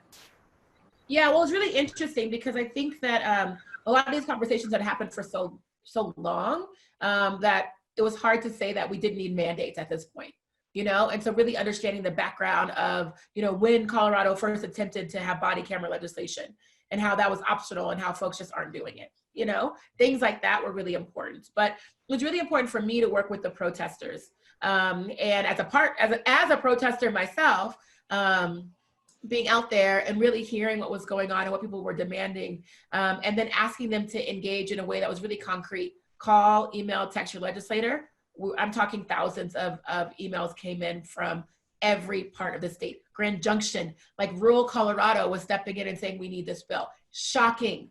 Yeah, well, it's really interesting because I think that a lot of these conversations had happened for so long that it was hard to say that we didn't need mandates at this point. And so really understanding the background of, when Colorado first attempted to have body camera legislation and how that was optional and how folks just aren't doing it, things like that were really important. But it was really important for me to work with the protesters. And as a protester myself, being out there and really hearing what was going on and what people were demanding, and then asking them to engage in a way that was really concrete. Call, email, text your legislator. I'm talking thousands of emails came in from every part of the state. Grand Junction, like rural Colorado, was stepping in and saying, we need this bill. Shocking.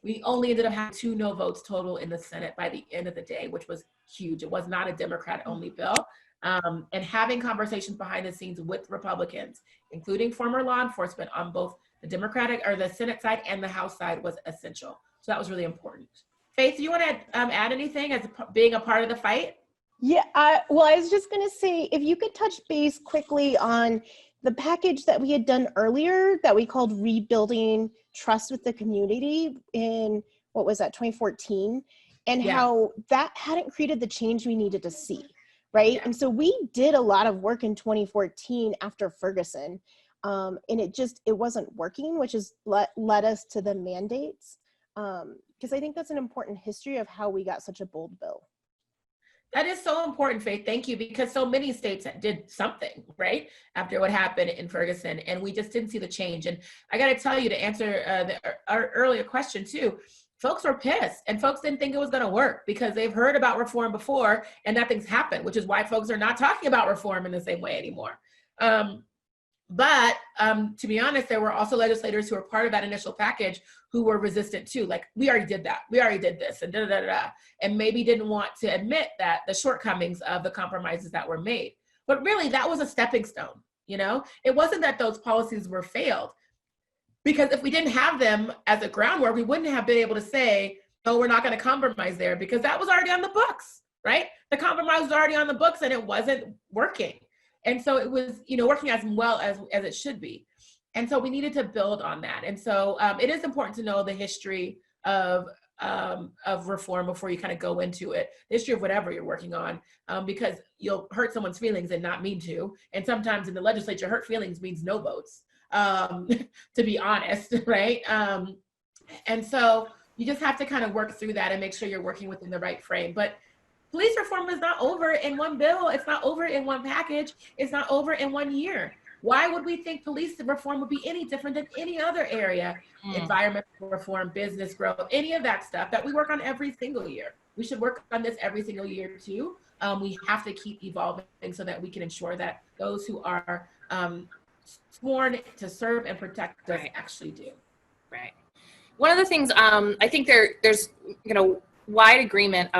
We only ended up having 2 no votes total in the Senate by the end of the day, which was huge. It was not a Democrat-only bill. And having conversations behind the scenes with Republicans, including former law enforcement on both the Democratic or the Senate side and the House side, was essential. So that was really important. Faith, do you want to add anything as being a part of the fight? Yeah, I was just going to say, if you could touch base quickly on the package that we had done earlier that we called Rebuilding Trust with the Community in, 2014, and how that hadn't created the change we needed to see, right? And so we did a lot of work in 2014 after Ferguson, and it wasn't working, which is led us to the mandates, because I think that's an important history of how we got such a bold bill. That is so important, Faith. Thank you, because so many states did something, right, after what happened in Ferguson, and we just didn't see the change. And I got to tell you, to answer our earlier question too, folks were pissed, and folks didn't think it was going to work because they've heard about reform before and nothing's happened, which is why folks are not talking about reform in the same way anymore. But to be honest, there were also legislators who were part of that initial package who were resistant too. Like, we already did that. We already did this, and and maybe didn't want to admit that the shortcomings of the compromises that were made. But really, that was a stepping stone. It wasn't that those policies were failed, because if we didn't have them as a groundwork, we wouldn't have been able to say, no, we're not going to compromise there, because that was already on the books, right? The compromise was already on the books and it wasn't working. And so it was, working as well as it should be. And so we needed to build on that. And so it is important to know the history of reform before you kind of go into it, the history of whatever you're working on, because you'll hurt someone's feelings and not mean to. And sometimes in the legislature, hurt feelings means no votes, to be honest, right? And so you just have to kind of work through that and make sure you're working within the right frame. But police reform is not over in one bill. It's not over in one package. It's not over in 1 year. Why would we think police reform would be any different than any other area? Environmental reform, business growth, any of that stuff that we work on every single year. We should work on this every single year too. We have to keep evolving so that we can ensure that those who are sworn to serve and protect us Right. actually do. Right. One of the things I think there's wide agreement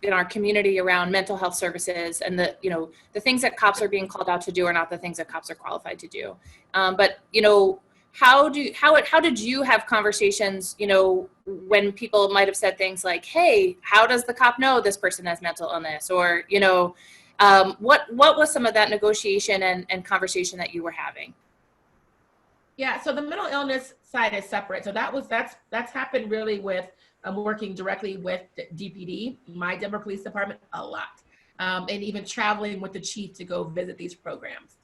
in our community around mental health services, and the things that cops are being called out to do are not the things that cops are qualified to do. But how did you have conversations, when people might have said things like, hey, how does the cop know this person has mental illness? Or, what was some of that negotiation and conversation that you were having? Yeah, so the mental illness side is separate. So that's happened really with working directly with DPD, my Denver Police Department, a lot. And even traveling with the chief to go visit these programs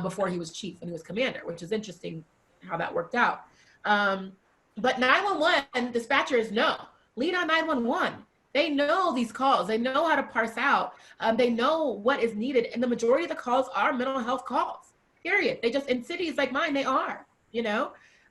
before he was chief and he was commander, which is interesting how that worked out. But 911 dispatchers know. Lead on 911. They know these calls. They know how to parse out. They know what is needed. And the majority of the calls are mental health calls, period. They just, in cities like mine, they are,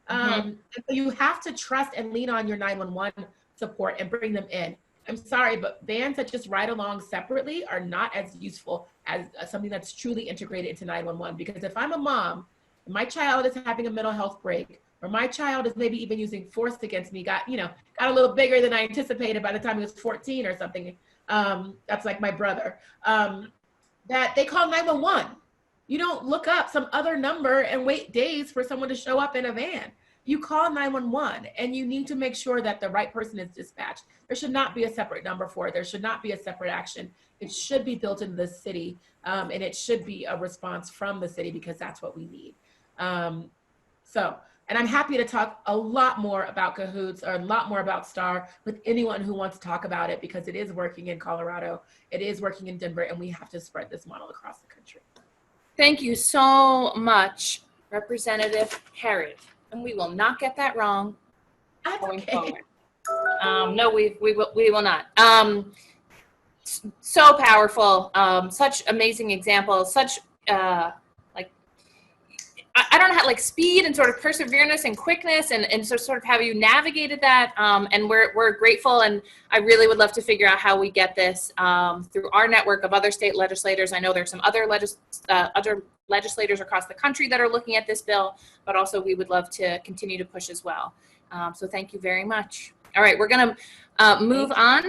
And so you have to trust and lean on your 911 support and bring them in. I'm sorry, but vans that just ride along separately are not as useful as something that's truly integrated into 911. Because if I'm a mom, and my child is having a mental health break, or my child is maybe even using force against me, got a little bigger than I anticipated by the time he was 14 or something. That's like my brother. That they call 911. You don't look up some other number and wait days for someone to show up in a van. You call 911 and you need to make sure that the right person is dispatched. There should not be a separate number for it. There should not be a separate action. It should be built into the city, and it should be a response from the city because that's what we need. And I'm happy to talk a lot more about Cahoots or a lot more about STAR with anyone who wants to talk about it, because it is working in Colorado, it is working in Denver, and we have to spread this model across the country. Thank you so much, Representative Herod. And we will not get that wrong going forward. No, we will not. So powerful, such amazing examples, such I don't know how, speed and sort of perseverance and quickness and sort of how you navigated that. And we're grateful, and I really would love to figure out how we get this through our network of other state legislators. I know there's some other legislators across the country that are looking at this bill, but also we would love to continue to push as well. So thank you very much. All right, we're gonna move on,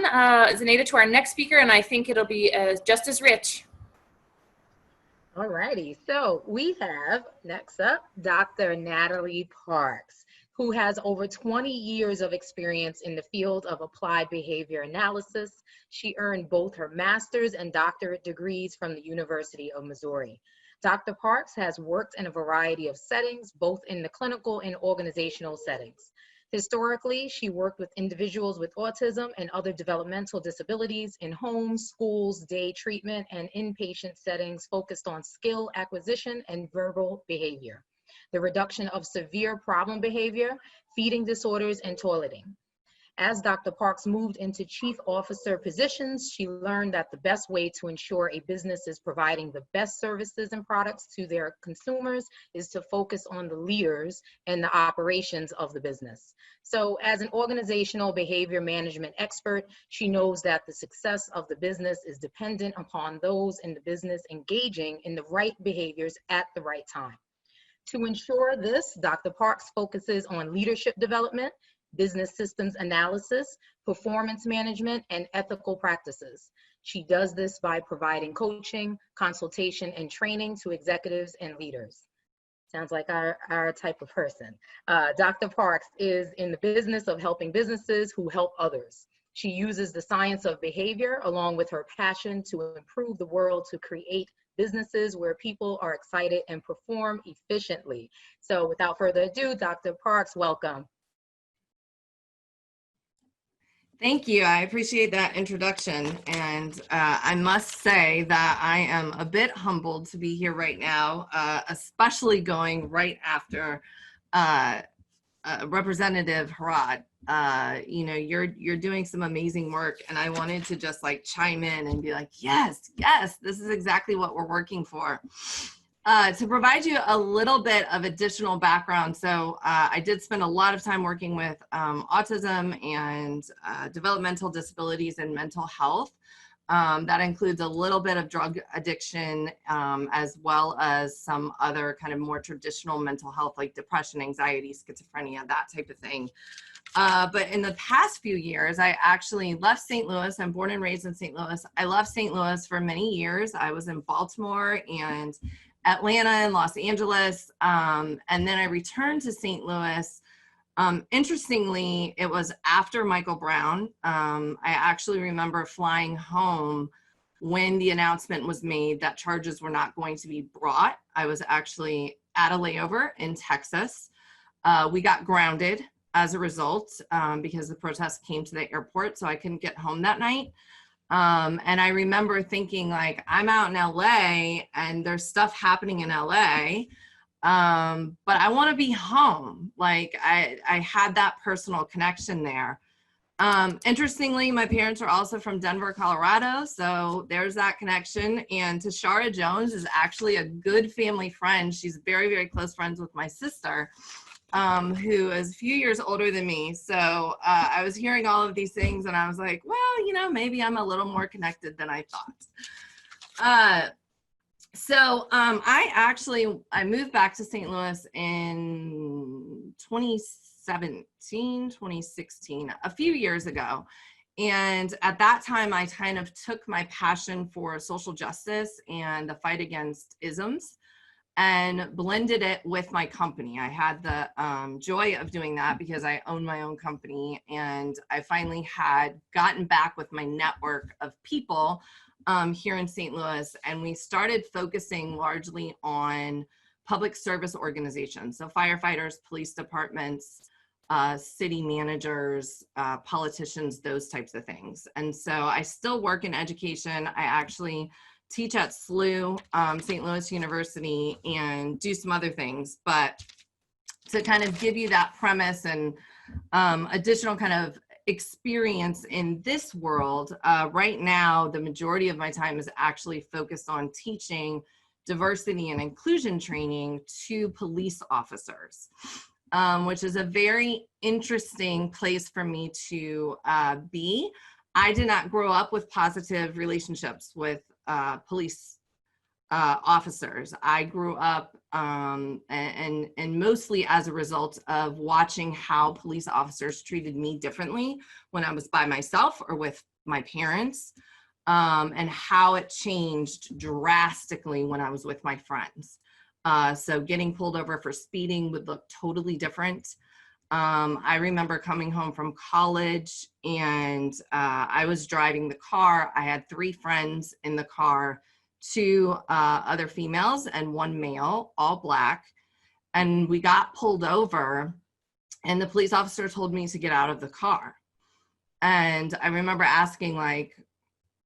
Zenaida, to our next speaker, and I think it'll be just as rich. All righty, so we have next up Dr. Natalie Parks, who has over 20 years of experience in the field of applied behavior analysis. She earned both her master's and doctorate degrees from the University of Missouri. Dr. Parks has worked in a variety of settings, both in the clinical and organizational settings. Historically, she worked with individuals with autism and other developmental disabilities in homes, schools, day treatment, and inpatient settings focused on skill acquisition and verbal behavior, the reduction of severe problem behavior, feeding disorders, and toileting. As Dr. Parks moved into chief officer positions, she learned that the best way to ensure a business is providing the best services and products to their consumers is to focus on the leaders and the operations of the business. So as an organizational behavior management expert, she knows that the success of the business is dependent upon those in the business engaging in the right behaviors at the right time. To ensure this, Dr. Parks focuses on leadership development, business systems analysis, performance management, and ethical practices. She does this by providing coaching, consultation, and training to executives and leaders. Sounds like our type of person. Dr. Parks is in the business of helping businesses who help others. She uses the science of behavior along with her passion to improve the world to create businesses where people are excited and perform efficiently. So without further ado, Dr. Parks, welcome. Thank you. I appreciate that introduction. And I must say that I am a bit humbled to be here right now, especially going right after Representative Harad. You're doing some amazing work, and I wanted to just chime in and be like, yes, this is exactly what we're working for. To provide you a little bit of additional background, so I did spend a lot of time working with autism and developmental disabilities and mental health. That includes a little bit of drug addiction, as well as some other kind of more traditional mental health, like depression, anxiety, schizophrenia, that type of thing. But in the past few years, I actually left St. Louis. I'm born and raised in St. Louis. I left St. Louis for many years. I was in Baltimore and Atlanta and Los Angeles. And then I returned to St. Louis. Interestingly, it was after Michael Brown. I actually remember flying home when the announcement was made that charges were not going to be brought. I was actually at a layover in Texas. We got grounded as a result, because the protest came to the airport, so I couldn't get home that night. And I remember thinking, like, I'm out in LA and there's stuff happening in LA, but I want to be home. Like, I had that personal connection there. Interestingly, my parents are also from Denver, Colorado, so there's that connection. And Tashara Jones is actually a good family friend. She's very, very close friends with my sister, who is a few years older than me. So I was hearing all of these things and I was like, well, you know, maybe I'm a little more connected than I thought. I moved back to St. Louis in 2016, a few years ago. And at that time, I kind of took my passion for social justice and the fight against isms and blended it with my company. I had the joy of doing that because I own my own company, and I finally had gotten back with my network of people here in St. Louis, and we started focusing largely on public service organizations, so firefighters, police departments, city managers, politicians, those types of things. And so I still work in education. I actually teach at SLU, St. Louis University, and do some other things. But to kind of give you that premise and additional kind of experience in this world, right now, the majority of my time is actually focused on teaching diversity and inclusion training to police officers, which is a very interesting place for me to be. I did not grow up with positive relationships with police officers. I grew up and mostly as a result of watching how police officers treated me differently when I was by myself or with my parents, and how it changed drastically when I was with my friends. So getting pulled over for speeding would look totally different. I remember coming home from college and I was driving the car. I had 3 friends in the car, 2 other females and 1 male, all Black. And we got pulled over and the police officer told me to get out of the car. And I remember asking, like,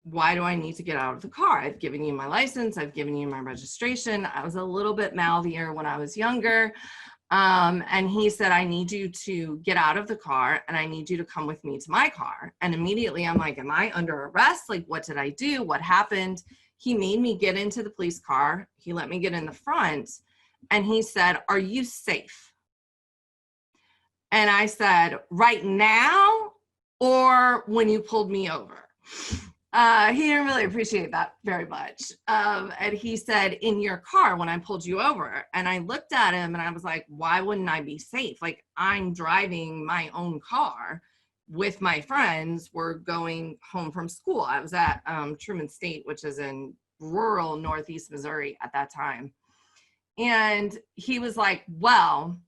why do I need to get out of the car? I've given you my license. I've given you my registration. I was a little bit mouthier when I was younger. And he said, I need you to get out of the car and I need you to come with me to my car. And immediately I'm like, am I under arrest? Like, what did I do? What happened? He made me get into the police car. He let me get in the front and he said, are you safe? And I said, right now or when you pulled me over? He didn't really appreciate that very much. And he said, in your car when I pulled you over. And I looked at him and I was like, why wouldn't I be safe? Like, I'm driving my own car with my friends. We're going home from school. I was at Truman State, which is in rural Northeast Missouri at that time. And he was like, well,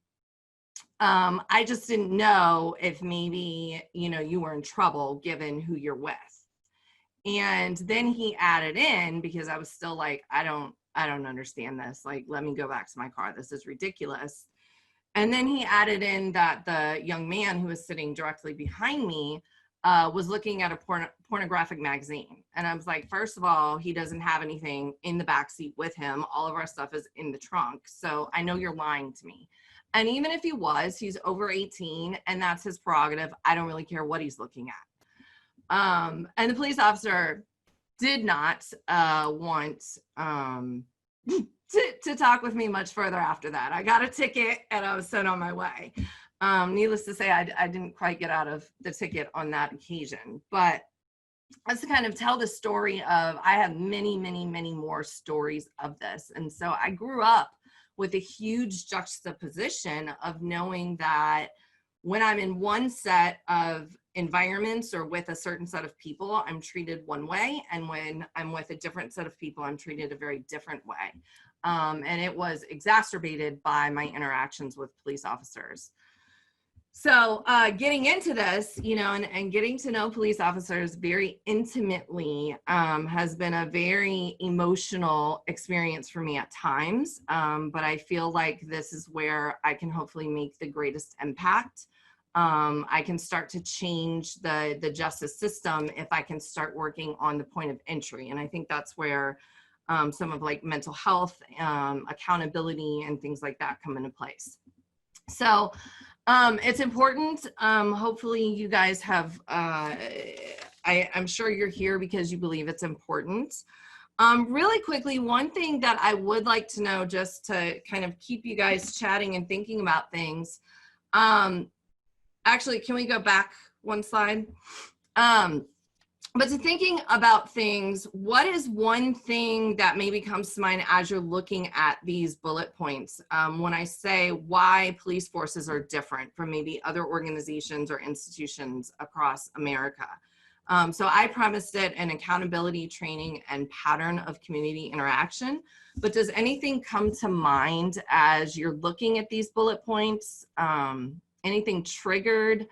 I just didn't know if maybe, you know, you were in trouble given who you're with. And then he added in, because I was still like, I don't understand this. Like, let me go back to my car. This is ridiculous. And then he added in that the young man who was sitting directly behind me was looking at a pornographic magazine. And I was like, first of all, he doesn't have anything in the backseat with him. All of our stuff is in the trunk. So I know you're lying to me. And even if he was, he's over 18 and that's his prerogative. I don't really care what he's looking at. And the police officer did not want to talk with me much further after that. I got a ticket and I was sent on my way. Needless to say, I didn't quite get out of the ticket on that occasion. But to kind of tell the story of, I have many, many, many more stories of this. And so I grew up with a huge juxtaposition of knowing that when I'm in one set of environments or with a certain set of people, I'm treated one way. And when I'm with a different set of people, I'm treated a very different way. And it was exacerbated by my interactions with police officers. So getting into this, you know, and getting to know police officers very intimately has been a very emotional experience for me at times. But I feel like this is where I can hopefully make the greatest impact. I can start to change the justice system if I can start working on the point of entry. And I think that's where some of like mental health, accountability, and things like that come into place. So it's important. Hopefully you guys have, I'm sure you're here because you believe it's important. Really quickly, one thing that I would like to know, just to kind of keep you guys chatting and thinking about things. Actually, can we go back one slide? But to thinking about things, what is one thing that maybe comes to mind as you're looking at these bullet points? When I say why police forces are different from maybe other organizations or institutions across America. So I premised it an accountability training and pattern of community interaction. But does anything come to mind as you're looking at these bullet points? Anything triggered?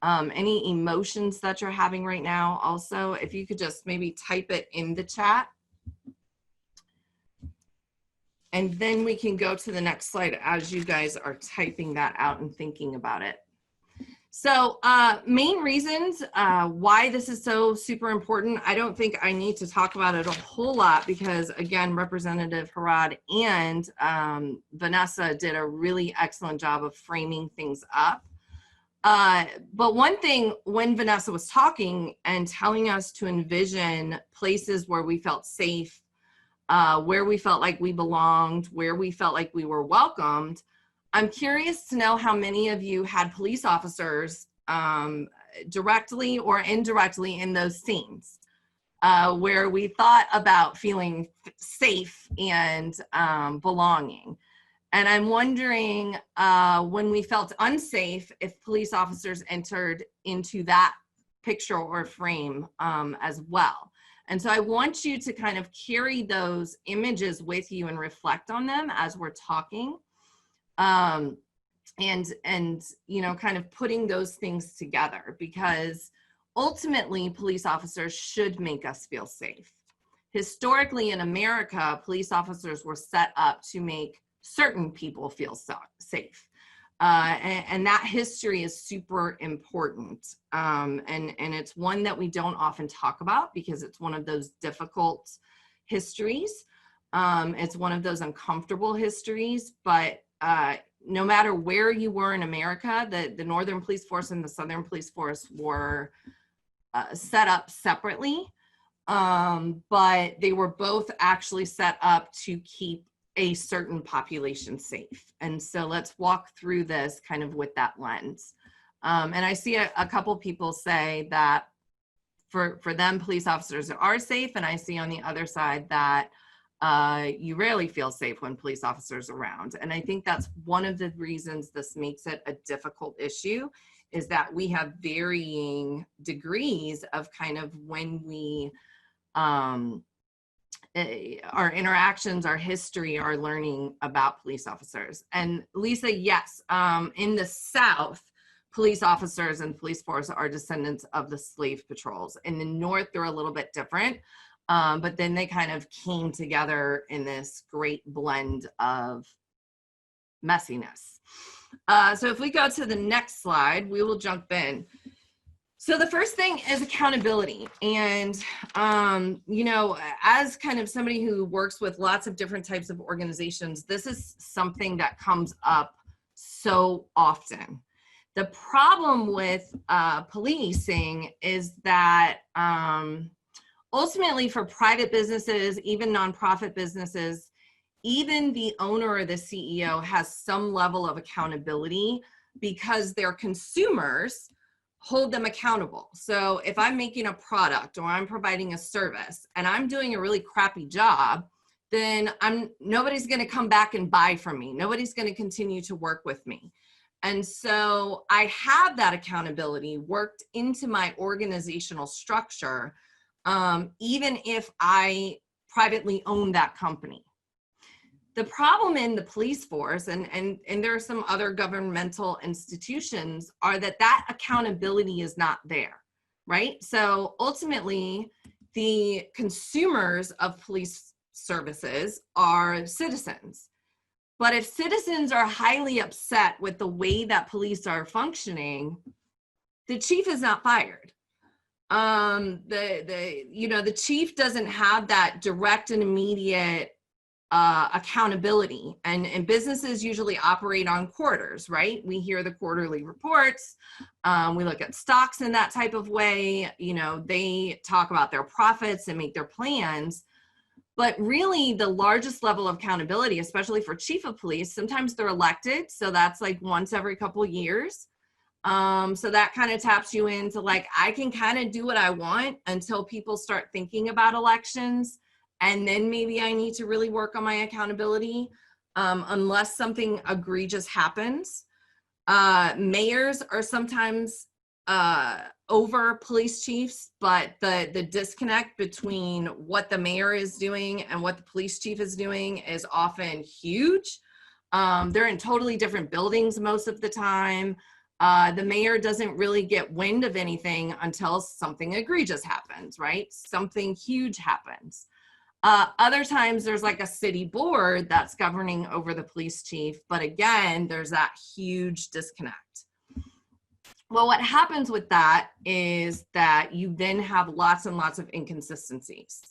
Any emotions that you're having right now? Also, if you could just maybe type it in the chat. And then we can go to the next slide as you guys are typing that out and thinking about it. So main reasons why this is so super important. I don't think I need to talk about it a whole lot because, again, Representative Harad and Vanessa did a really excellent job of framing things up. But one thing, when Vanessa was talking and telling us to envision places where we felt safe, where we felt like we belonged, where we felt like we were welcomed, I'm curious to know how many of you had police officers directly or indirectly in those scenes where we thought about feeling safe and belonging. And I'm wondering when we felt unsafe, if police officers entered into that picture or frame as well. And so I want you to kind of carry those images with you and reflect on them as we're talking. And you know, kind of putting those things together, because ultimately police officers should make us feel safe. Historically in America, police officers were set up to make certain people feel safe. And that history is super important. And it's one that we don't often talk about because it's one of those difficult histories. It's one of those uncomfortable histories, but no matter where you were in America, the Northern Police Force and the Southern Police Force were set up separately, but they were both actually set up to keep a certain population safe. And so let's walk through this kind of with that lens. And I see a couple people say that for them, police officers are safe. And I see on the other side that you rarely feel safe when police officers are around. And I think that's one of the reasons this makes it a difficult issue, is that we have varying degrees of kind of when we, our interactions, our history, our learning about police officers. And Lisa, yes, in the South, police officers and police force are descendants of the slave patrols. In the North, they're a little bit different. But then they kind of came together in this great blend of messiness. So if we go to the next slide, we will jump in. So the first thing is accountability. And, you know, as kind of somebody who works with lots of different types of organizations, this is something that comes up so often. The problem with policing is that ultimately for private businesses, even nonprofit businesses, even the owner or the CEO has some level of accountability because their consumers hold them accountable. So if I'm making a product or I'm providing a service and I'm doing a really crappy job, then nobody's going to come back and buy from me. Nobody's going to continue to work with me. And so I have that accountability worked into my organizational structure, even if I privately own that company. The problem in the police force, and there are some other governmental institutions, are that accountability is not there, right? So ultimately, the consumers of police services are citizens. But if citizens are highly upset with the way that police are functioning, the chief is not fired. The chief doesn't have that direct and immediate accountability, and businesses usually operate on quarters, right? We hear the quarterly reports. We look at stocks in that type of way. They talk about their profits and make their plans. But really, the largest level of accountability, especially for chief of police, sometimes they're elected. So that's like once every couple of years. So that kind of taps you into like, I can kind of do what I want until people start thinking about elections. And then maybe I need to really work on my accountability, unless something egregious happens. Mayors are sometimes over police chiefs, but the disconnect between what the mayor is doing and what the police chief is doing is often huge. They're in totally different buildings most of the time. The mayor doesn't really get wind of anything until something egregious happens, right? Something huge happens. Other times there's like a city board that's governing over the police chief, but again, there's that huge disconnect. Well, what happens with that is that you then have lots and lots of inconsistencies.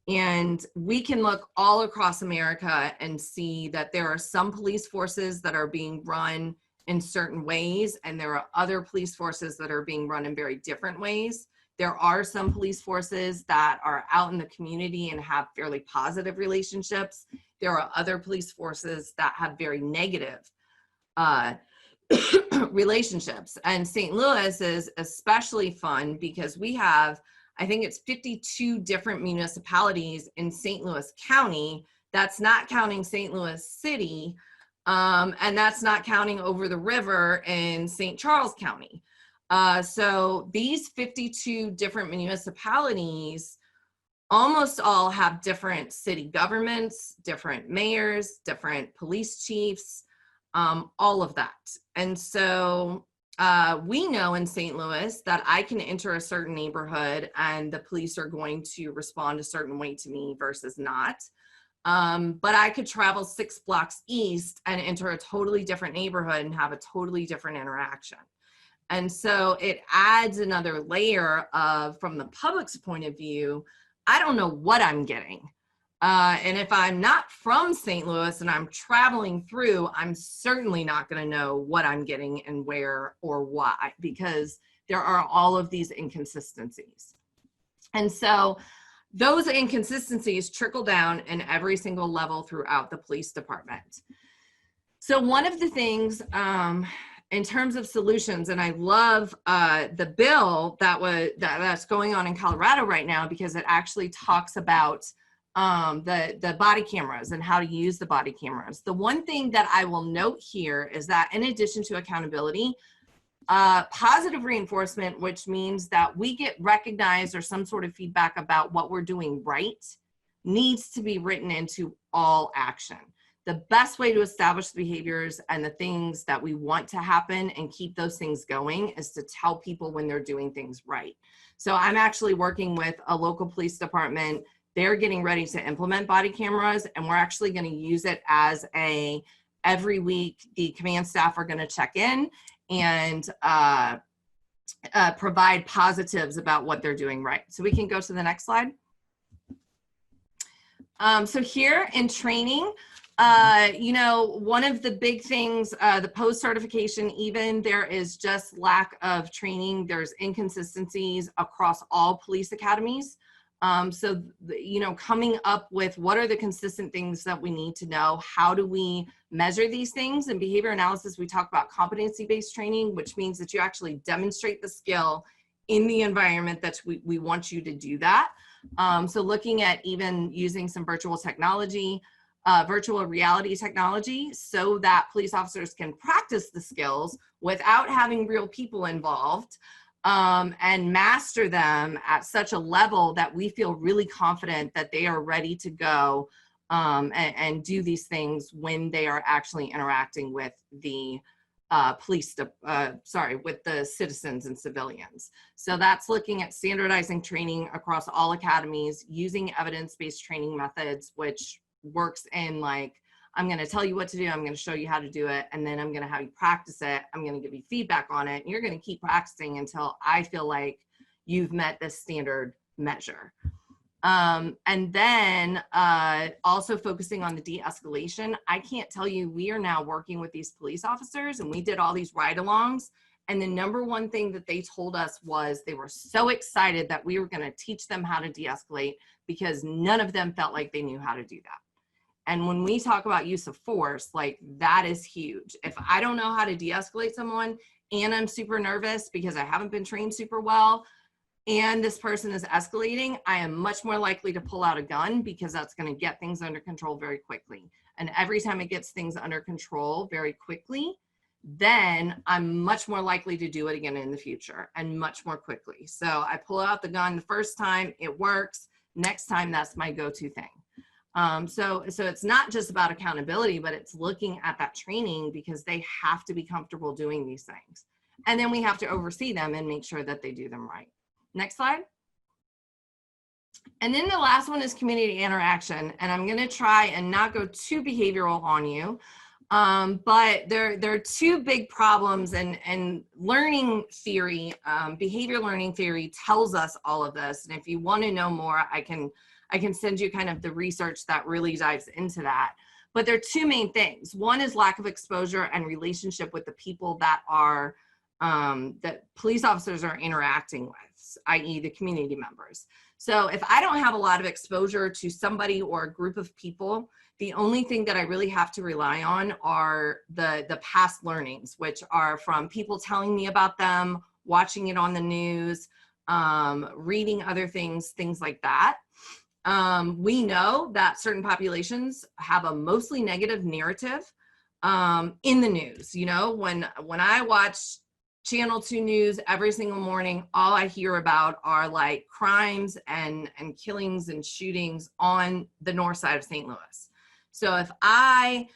And we can look all across America and see that there are some police forces that are being run in certain ways, and there are other police forces that are being run in very different ways. There are some police forces that are out in the community and have fairly positive relationships. There are other police forces that have very negative relationships. And St. Louis is especially fun because we have, I think it's 52 different municipalities in St. Louis County. That's not counting St. Louis City, and that's not counting over the river in St. Charles County. So these 52 different municipalities almost all have different city governments, different mayors, different police chiefs, all of that. And so we know in St. Louis that I can enter a certain neighborhood and the police are going to respond a certain way to me versus not. But I could travel 6 blocks east and enter a totally different neighborhood and have a totally different interaction. And so it adds another layer of, from the public's point of view, I don't know what I'm getting. And if I'm not from St. Louis and I'm traveling through, I'm certainly not going to know what I'm getting and where or why, because there are all of these inconsistencies. And so those inconsistencies trickle down in every single level throughout the police department. So one of the things, in terms of solutions, and I love the bill that's going on in Colorado right now, because it actually talks about the body cameras and how to use the body cameras. The one thing that I will note here is that in addition to accountability, positive reinforcement, which means that we get recognized or some sort of feedback about what we're doing right, needs to be written into all action. The best way to establish the behaviors and the things that we want to happen and keep those things going is to tell people when they're doing things right. So I'm actually working with a local police department. They're getting ready to implement body cameras, and we're actually going to use it as every week the command staff are going to check in and provide positives about what they're doing right. So we can go to the next slide. So here in training, one of the big things, the post-certification, even there is just lack of training. There's inconsistencies across all police academies. You know, coming up with what are the consistent things that we need to know? How do we measure these things? In behavior analysis, we talk about competency-based training, which means that you actually demonstrate the skill in the environment that we want you to do that. So looking at even using some virtual technology, virtual reality technology, so that police officers can practice the skills without having real people involved, and master them at such a level that we feel really confident that they are ready to go and do these things when they are actually interacting with the with the citizens and civilians. So that's looking at standardizing training across all academies, using evidence-based training methods, which works in like, I'm going to tell you what to do, I'm going to show you how to do it, and then I'm going to have you practice it, I'm going to give you feedback on it, and you're going to keep practicing until I feel like you've met this standard measure. And then also focusing on the de-escalation. I can't tell you, we are now working with these police officers, and we did all these ride-alongs, and the number one thing that they told us was they were so excited that we were going to teach them how to de-escalate, because none of them felt like they knew how to do that. And when we talk about use of force, like that is huge. If I don't know how to de-escalate someone and I'm super nervous because I haven't been trained super well, and this person is escalating, I am much more likely to pull out a gun, because that's going to get things under control very quickly. And every time it gets things under control very quickly, then I'm much more likely to do it again in the future, and much more quickly. So I pull out the gun the first time, it works. Next time, that's my go-to thing. So it's not just about accountability, but it's looking at that training, because they have to be comfortable doing these things. And then we have to oversee them and make sure that they do them right. Next slide. And then the last one is community interaction. And I'm going to try and not go too behavioral on you. But there are two big problems, and learning theory, behavior learning theory tells us all of this. And if you want to know more, I can send you kind of the research that really dives into that. But there are two main things. One is lack of exposure and relationship with the people that are, that police officers are interacting with, i.e. the community members. So if I don't have a lot of exposure to somebody or a group of people, the only thing that I really have to rely on are the past learnings, which are from people telling me about them, watching it on the news, reading other things like that. We know that certain populations have a mostly negative narrative in the news. You know, when I watch Channel 2 News every single morning, all I hear about are like crimes and killings and shootings on the north side of St. Louis. So if I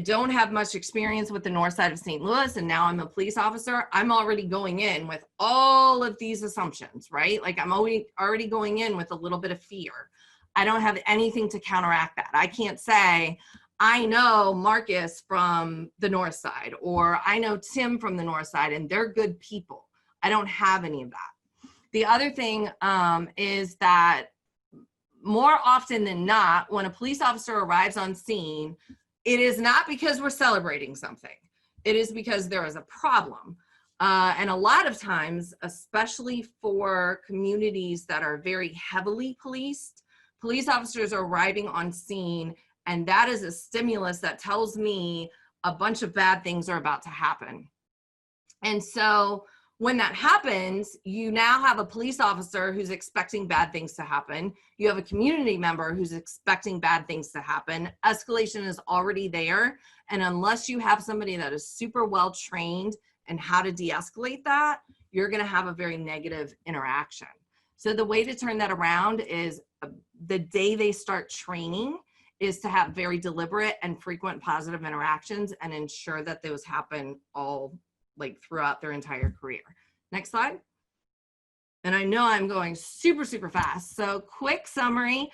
don't have much experience with the north side of St. Louis, and now I'm a police officer, I'm already going in with all of these assumptions, right? Like I'm already going in with a little bit of fear. I don't have anything to counteract that. I can't say, I know Marcus from the north side, or I know Tim from the north side, and they're good people. I don't have any of that. The other thing is that more often than not, when a police officer arrives on scene, it is not because we're celebrating something. It is because there is a problem. And a lot of times, especially for communities that are very heavily policed, police officers are arriving on scene, and that is a stimulus that tells me a bunch of bad things are about to happen. And so when that happens, you now have a police officer who's expecting bad things to happen. You have a community member who's expecting bad things to happen. Escalation is already there. And unless you have somebody that is super well trained in how to de-escalate that, you're going to have a very negative interaction. So the way to turn that around is the day they start training is to have very deliberate and frequent positive interactions and ensure that those happen all like throughout their entire career. Next slide. And I know I'm going super, super fast. So quick summary,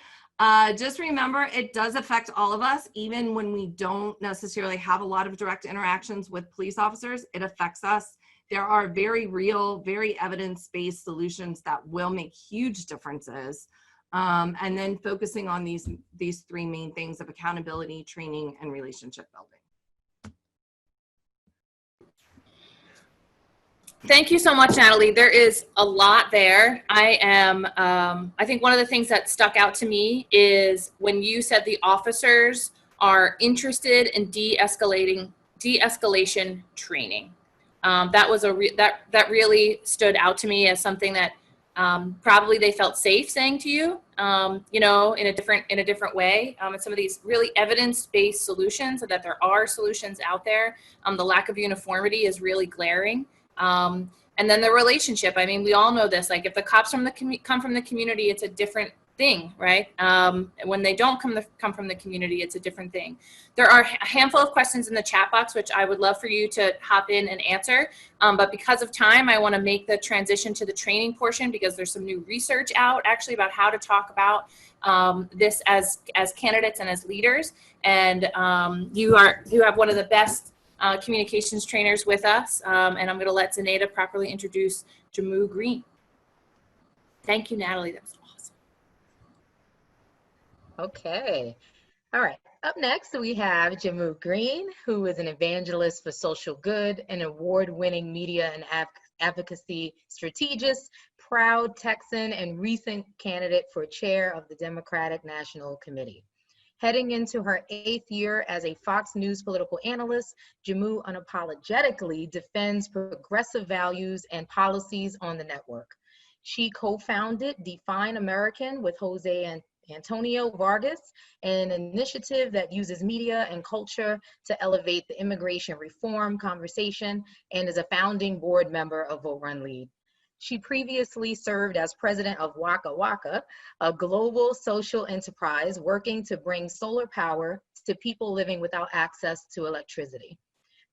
just remember it does affect all of us, even when we don't necessarily have a lot of direct interactions with police officers, it affects us. There are very real, very evidence-based solutions that will make huge differences. And then focusing on these three main things of accountability, training, and relationship building. Thank you so much, Natalie. There is a lot there. I think one of the things that stuck out to me is when you said the officers are interested in de-escalation training. That really stood out to me as something that probably they felt safe saying to you, in a different way. And some of these really evidence-based solutions, so that there are solutions out there. The lack of uniformity is really glaring. And then the relationship. I mean, we all know this. Like, if the cops come from the community, it's a different thing, right? When they don't come from the community, it's a different thing. There are a handful of questions in the chat box, which I would love for you to hop in and answer. But because of time, I want to make the transition to the training portion, because there's some new research out actually about how to talk about this as candidates and as leaders. And you have one of the best communications trainers with us. And I'm going to let Zenaida properly introduce Jamu Green. Thank you, Natalie. That was awesome. Okay. All right. Up next, we have Jamu Green, who is an evangelist for social good, an award-winning media and advocacy strategist, proud Texan, and recent candidate for chair of the Democratic National Committee. Heading into her 8th year as a Fox News political analyst, Jamu unapologetically defends progressive values and policies on the network. She co-founded Define American with Jose Antonio Vargas, an initiative that uses media and culture to elevate the immigration reform conversation, and is a founding board member of Vote Run Lead. She previously served as president of Waka Waka, a global social enterprise working to bring solar power to people living without access to electricity.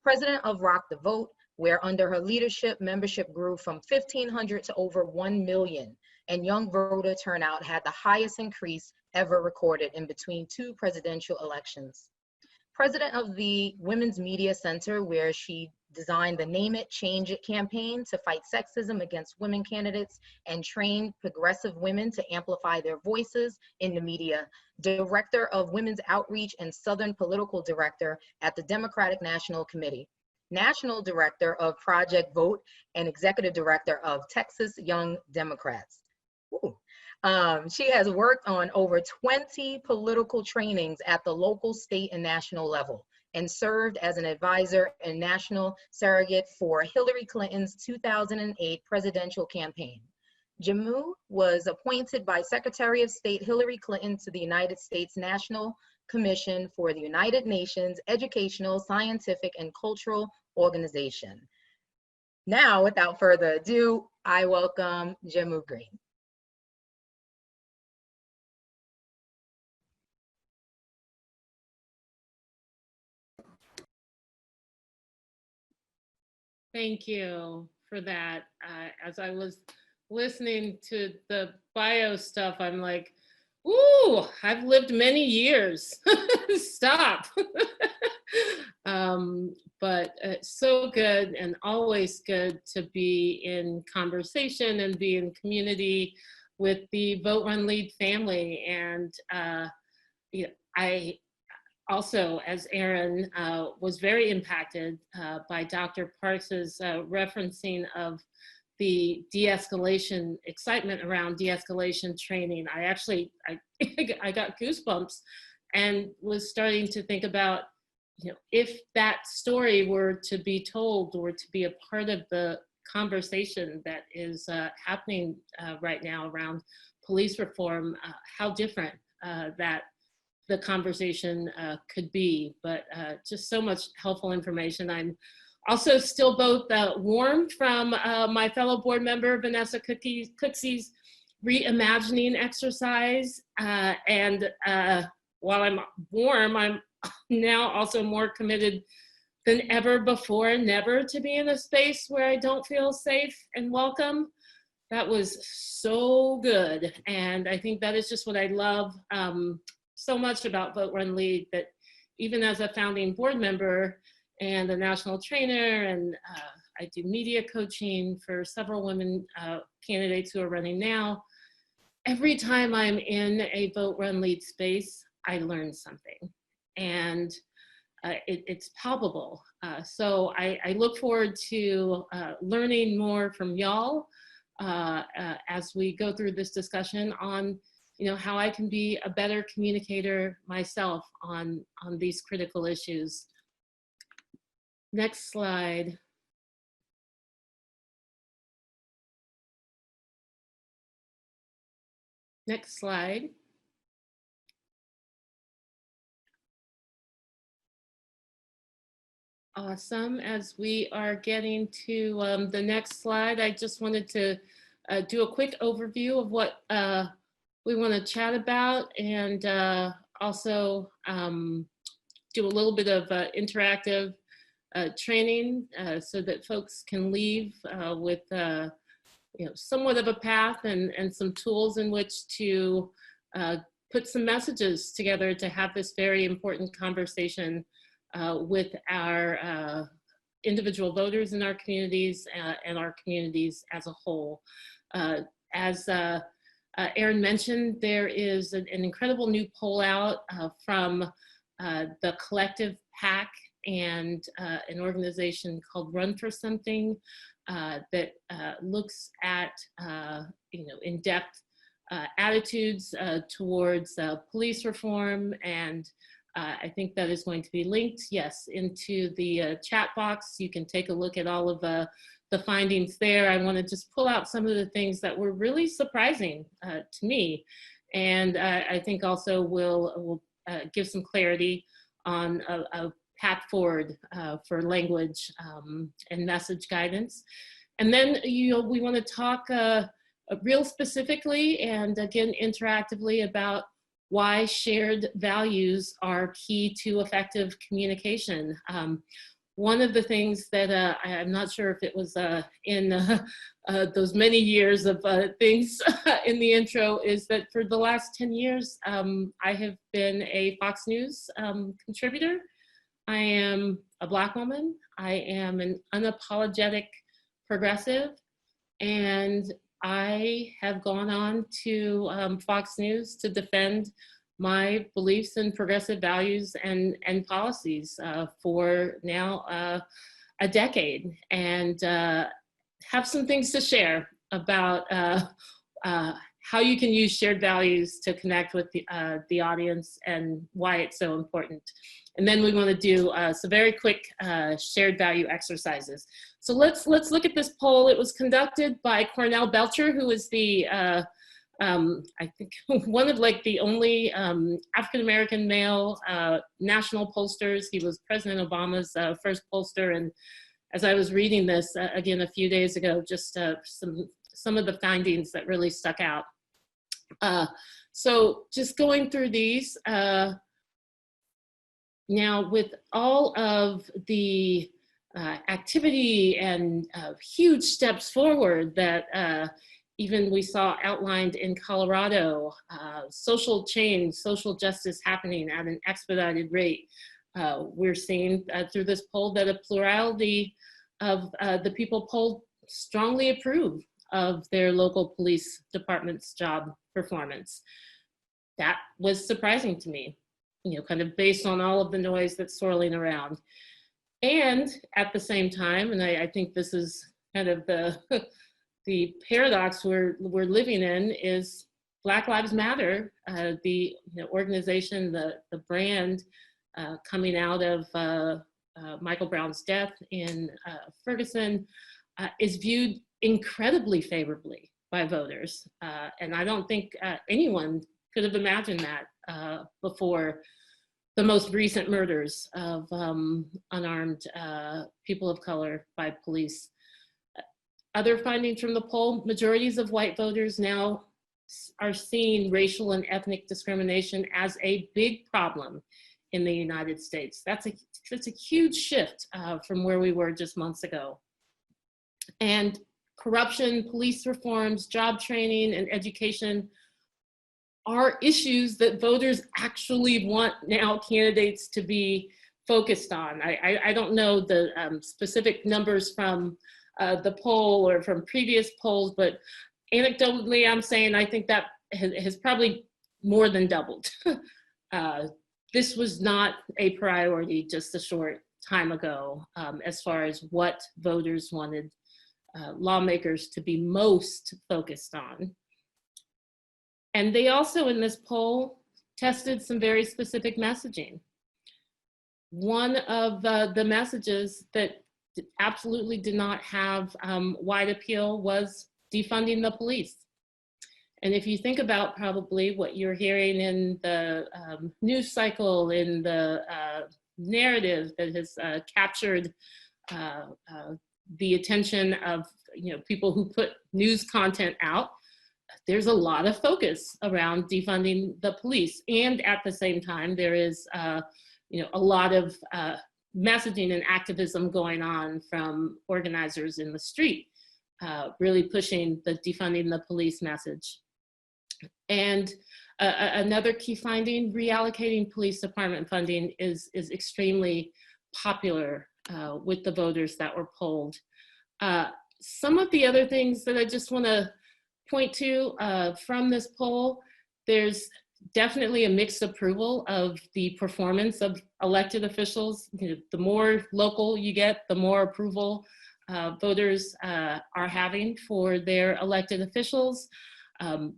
President of Rock the Vote, where under her leadership, membership grew from 1,500 to over 1 million, and young voter turnout had the highest increase ever recorded in between 2 presidential elections. President of the Women's Media Center, where she designed the Name It, Change It campaign to fight sexism against women candidates and train progressive women to amplify their voices in the media. Director of Women's Outreach and Southern Political Director at the Democratic National Committee. National Director of Project Vote and Executive Director of Texas Young Democrats. Ooh. She has worked on over 20 political trainings at the local, state, and national level, and served as an advisor and national surrogate for Hillary Clinton's 2008 presidential campaign. Jamu was appointed by Secretary of State Hillary Clinton to the United States National Commission for the United Nations Educational, Scientific, and Cultural Organization. Now, without further ado, I welcome Jamu Green. Thank you for that. As I was listening to the bio stuff, I'm like, ooh, I've lived many years. Stop. But it's so good, and always good to be in conversation and be in community with the Vote Run Lead family. And I also, as Erin, was very impacted by Dr. Parks's referencing of the de-escalation excitement around de-escalation training. I got goosebumps and was starting to think about, if that story were to be told or to be a part of the conversation that is happening right now around police reform, how different that the conversation could be. But just so much helpful information. I'm also still both warm from my fellow board member Vanessa Cooksey's reimagining exercise, and while I'm warm, I'm now also more committed than ever before, never to be in a space where I don't feel safe and welcome. That was so good, and I think that is just what I love so much about Vote Run Lead, that even as a founding board member and a national trainer, and I do media coaching for several women candidates who are running now, every time I'm in a Vote Run Lead space, I learn something. And it's palpable. So I look forward to learning more from y'all as we go through this discussion on, how I can be a better communicator myself on these critical issues. Next slide. Next slide. Awesome. As we are getting to the next slide, I just wanted to do a quick overview of what we want to chat about, and also do a little bit of interactive training so that folks can leave with somewhat of a path and some tools in which to put some messages together to have this very important conversation with our individual voters in our communities and our communities as a whole. As Erin mentioned, there is an incredible new poll out from the Collective PAC and an organization called Run for Something that looks at in-depth attitudes towards police reform, and I think that is going to be linked, yes, into the chat box. You can take a look at all of the findings there. I want to just pull out some of the things that were really surprising to me, and I think also will give some clarity on a path forward for language and message guidance. And then we want to talk real specifically and again interactively about why shared values are key to effective communication. One of the things that I'm not sure if it was in those many years of things in the intro is that for the last 10 years, I have been a Fox News contributor. I am a Black woman. I am an unapologetic progressive, and I have gone on to Fox News to defend my beliefs and progressive values and policies for now a decade, and have some things to share about how you can use shared values to connect with the audience and why it's so important. And then we want to do some very quick shared value exercises. So let's look at this poll. It was conducted by Cornell Belcher, who is the I think one of the only African-American male national pollsters. He was President Obama's first pollster. And as I was reading this again a few days ago, just some of the findings that really stuck out. So just going through these, now with all of the activity and huge steps forward that even we saw outlined in Colorado, social change, social justice happening at an expedited rate. We're seeing through this poll that a plurality of the people polled strongly approve of their local police department's job performance. That was surprising to me, kind of based on all of the noise that's swirling around. And at the same time, and I think this is kind of the paradox we're living in, is Black Lives Matter, the organization, the brand coming out of Michael Brown's death in Ferguson, is viewed incredibly favorably by voters. And I don't think anyone could have imagined that before the most recent murders of unarmed people of color by police. Other findings from the poll: majorities of white voters now are seeing racial and ethnic discrimination as a big problem in the United States. That's a huge shift from where we were just months ago. And corruption, police reforms, job training, and education are issues that voters actually want now candidates to be focused on. I don't know the specific numbers from the poll or from previous polls, but anecdotally, I'm saying I think that has probably more than doubled. this was not a priority just a short time ago as far as what voters wanted lawmakers to be most focused on. And they also, in this poll, tested some very specific messaging. One of the messages that absolutely did not have wide appeal was defunding the police. And if you think about probably what you're hearing in the news cycle, in the narrative that has captured the attention of people who put news content out, there's a lot of focus around defunding the police. And at the same time, there is a lot of messaging and activism going on from organizers in the street, really pushing the defunding the police message. And another key finding, reallocating police department funding is extremely popular with the voters that were polled. Some of the other things that I just want to point to from this poll, there's definitely a mixed approval of the performance of elected officials. The more local you get, the more approval voters are having for their elected officials.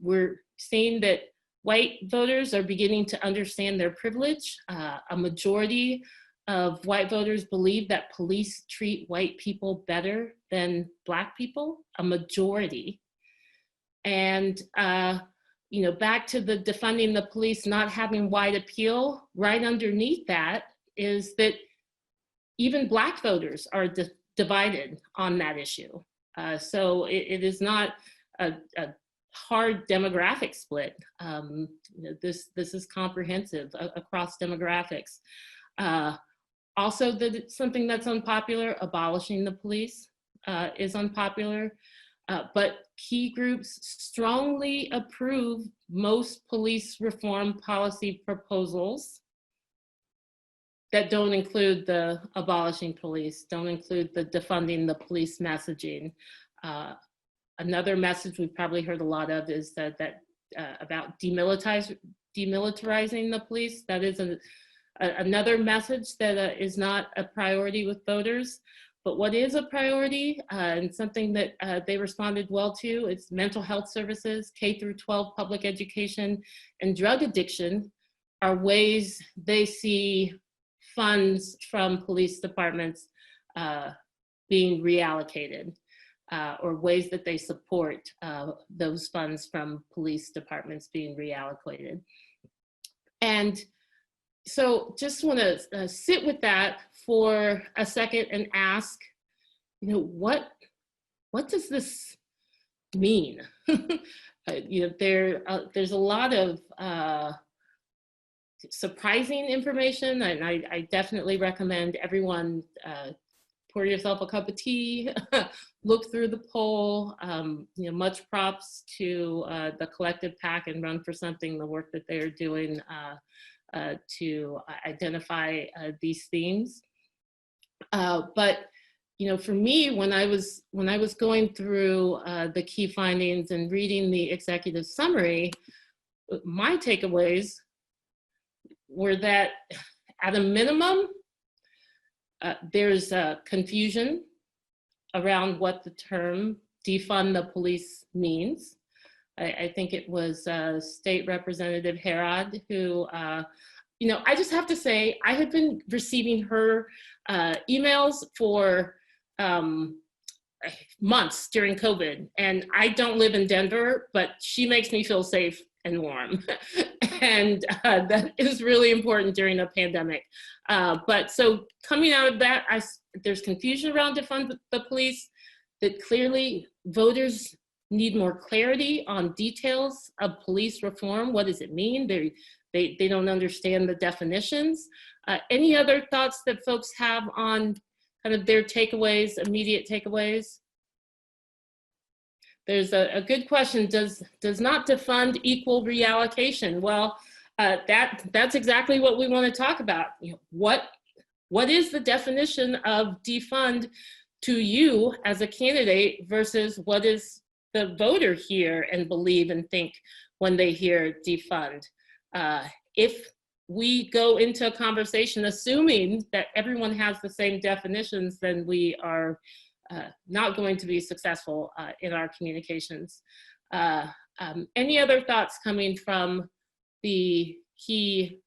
We're seeing that white voters are beginning to understand their privilege. A majority of white voters believe that police treat white people better than Black people, a majority. And back to the defunding the police not having wide appeal, right underneath that is that even Black voters are divided on that issue. So it is not a hard demographic split. This is comprehensive across demographics. Also, something that's unpopular, abolishing the police is unpopular. But key groups strongly approve most police reform policy proposals that don't include the abolishing police, don't include the defunding the police messaging. Another message we've probably heard a lot of is that about demilitarizing the police. That is another message that is not a priority with voters. But what is a priority and something that they responded well to is mental health services, K through 12 public education, and drug addiction are ways they see funds from police departments being reallocated, or ways that they support those funds from police departments being reallocated. And so just want to sit with that for a second and ask, what does this mean? There's a lot of surprising information, and I definitely recommend everyone pour yourself a cup of tea, look through the poll. Much props to the Collective PAC and Run for Something, the work that they're doing to identify these themes. But for me, when I was going through the key findings and reading the executive summary, my takeaways were that at a minimum, there's confusion around what the term defund the police means. I think it was State Representative Herod who, I just have to say, I had been receiving her emails for months during COVID, and I don't live in Denver, but she makes me feel safe and warm. And that is really important during a pandemic. But so coming out of that, there's confusion around defund the police, that clearly voters need more clarity on details of police reform. What does it mean? They don't understand the definitions. Any other thoughts that folks have on kind of their takeaways, immediate takeaways? There's a good question. Does not defund equal reallocation? Well, that's exactly what we want to talk about. What is the definition of defund to you as a candidate versus what is the voter hear and believe and think when they hear defund? If we go into a conversation assuming that everyone has the same definitions, then we are not going to be successful in our communications. Any other thoughts coming from the key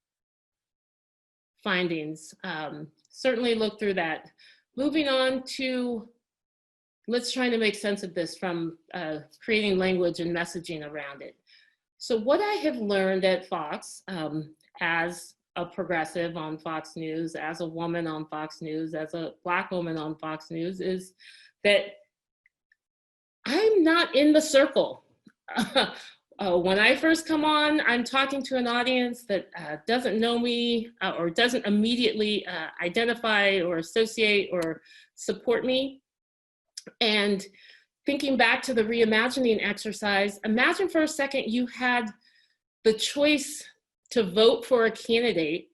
findings? Certainly look through that. Moving on to, let's try to make sense of this from creating language and messaging around it. So what I have learned at Fox, as a progressive on Fox News, as a woman on Fox News, as a Black woman on Fox News, is that I'm not in the circle. When I first come on, I'm talking to an audience that doesn't know me or doesn't immediately identify or associate or support me. And thinking back to the reimagining exercise, imagine for a second you had the choice to vote for a candidate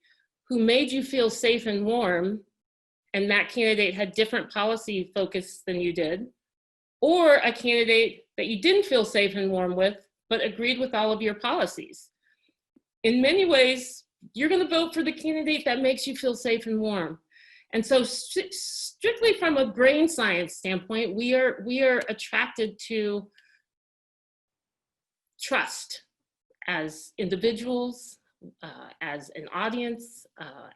who made you feel safe and warm, and that candidate had different policy focus than you did, or a candidate that you didn't feel safe and warm with, but agreed with all of your policies. In many ways, you're gonna vote for the candidate that makes you feel safe and warm. And so strictly from a brain science standpoint, we are attracted to trust as individuals, as an audience,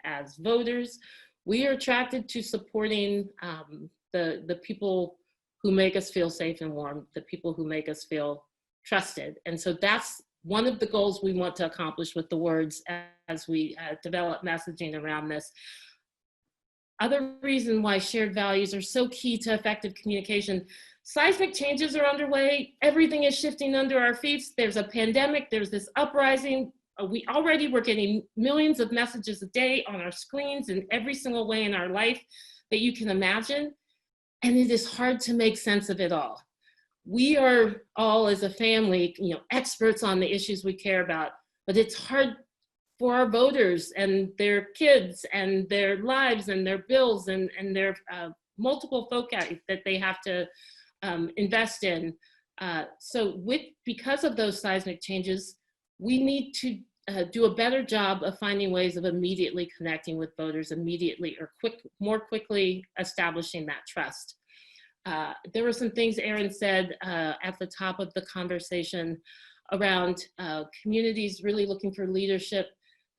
as voters. We are attracted to supporting the people who make us feel safe and warm, the people who make us feel trusted. And so that's one of the goals we want to accomplish with the words as we develop messaging around this. Other reason why shared values are so key to effective communication: seismic changes are underway. Everything is shifting under our feet. There's a pandemic, there's this uprising. We already were getting millions of messages a day on our screens in every single way in our life that you can imagine. And it is hard to make sense of it all. We are all, as a family, experts on the issues we care about, but it's hard for our voters and their kids and their lives and their bills and their multiple foci that they have to invest in. So because of those seismic changes, we need to do a better job of finding ways of immediately connecting with voters, immediately or more quickly establishing that trust. There were some things Erin said at the top of the conversation around communities really looking for leadership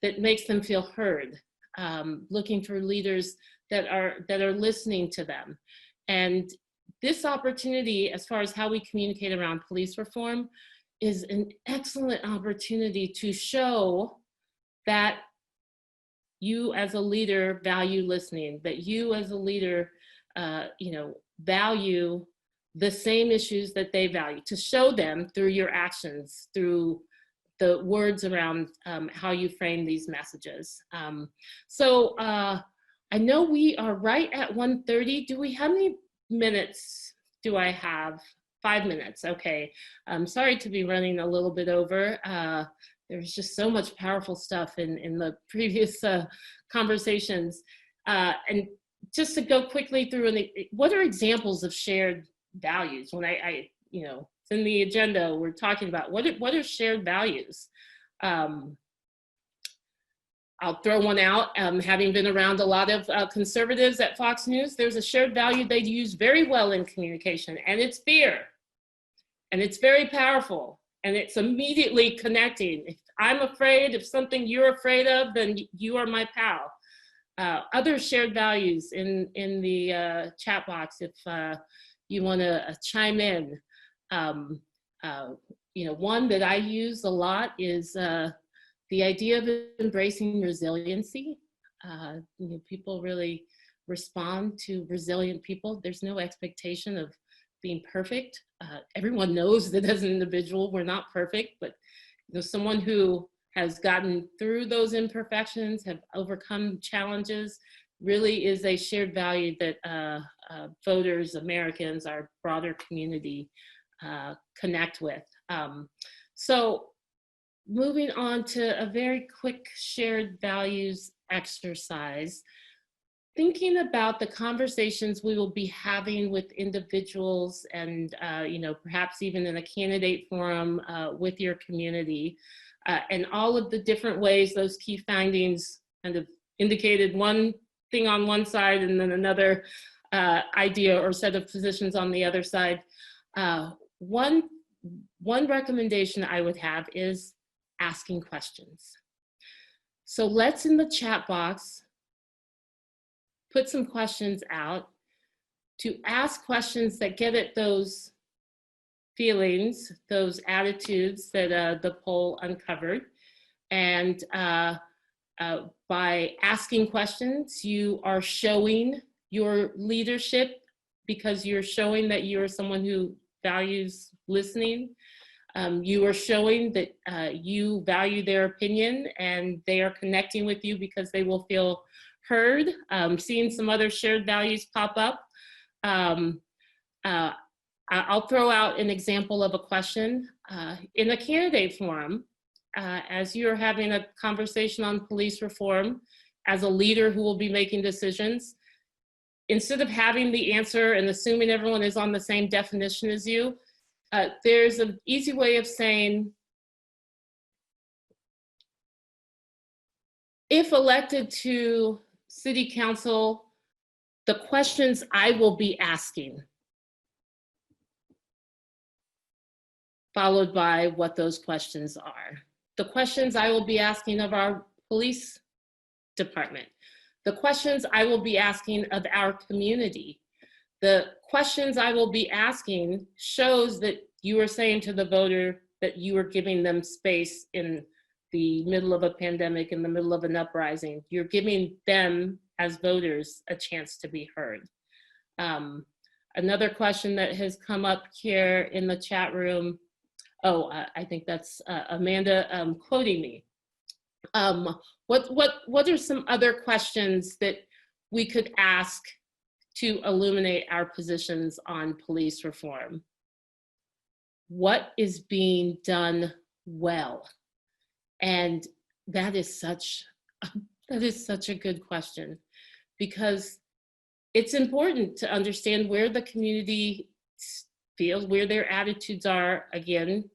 that makes them feel heard, looking for leaders that are listening to them. And this opportunity, as far as how we communicate around police reform, is an excellent opportunity to show that you as a leader value listening, that you as a leader value the same issues that they value, to show them through your actions, through the words around how you frame these messages. So I know we are right at 1:30. How many minutes do I have? 5 minutes, okay. I'm sorry to be running a little bit over. There's just so much powerful stuff in the previous conversations. And just to go quickly through, what are examples of shared values? When it's in the agenda, we're talking about what are shared values? I'll throw one out. Having been around a lot of conservatives at Fox News, there's a shared value they use very well in communication, and it's fear. And it's very powerful, and it's immediately connecting. If I'm afraid of something you're afraid of, then you are my pal. Other shared values in the chat box, if you want to chime in. One that I use a lot is the idea of embracing resiliency. People really respond to resilient people. There's no expectation of being perfect. Everyone knows that as an individual, we're not perfect, but someone who has gotten through those imperfections, have overcome challenges, really is a shared value that voters, Americans, our broader community connect with. So moving on to a very quick shared values exercise. thinking about the conversations we will be having with individuals and, perhaps even in a candidate forum with your community, and all of the different ways those key findings kind of indicated one thing on one side and then another idea or set of positions on the other side. One recommendation I would have is asking questions. So let's, in the chat box, put some questions out to ask questions that get at those feelings, those attitudes that the poll uncovered. And by asking questions, you are showing your leadership, because you're showing that you're someone who values listening. You are showing that you value their opinion and they are connecting with you because they will feel heard. Seeing some other shared values pop up. I'll throw out an example of a question. In a candidate forum, as you're having a conversation on police reform, as a leader who will be making decisions, instead of having the answer and assuming everyone is on the same definition as you, there's an easy way of saying, if elected to city council, the questions I will be asking, followed by what those questions are. The questions I will be asking of our police department. The questions I will be asking of our community. The questions I will be asking shows that you are saying to the voter that you are giving them space in the middle of a pandemic, in the middle of an uprising. You're giving them, as voters, a chance to be heard. Another question that has come up here in the chat room, I think that's Amanda quoting me. What are some other questions that we could ask to illuminate our positions on police reform? What is being done well? And that is such a good question, because it's important to understand where the community feels, where their attitudes are. Again,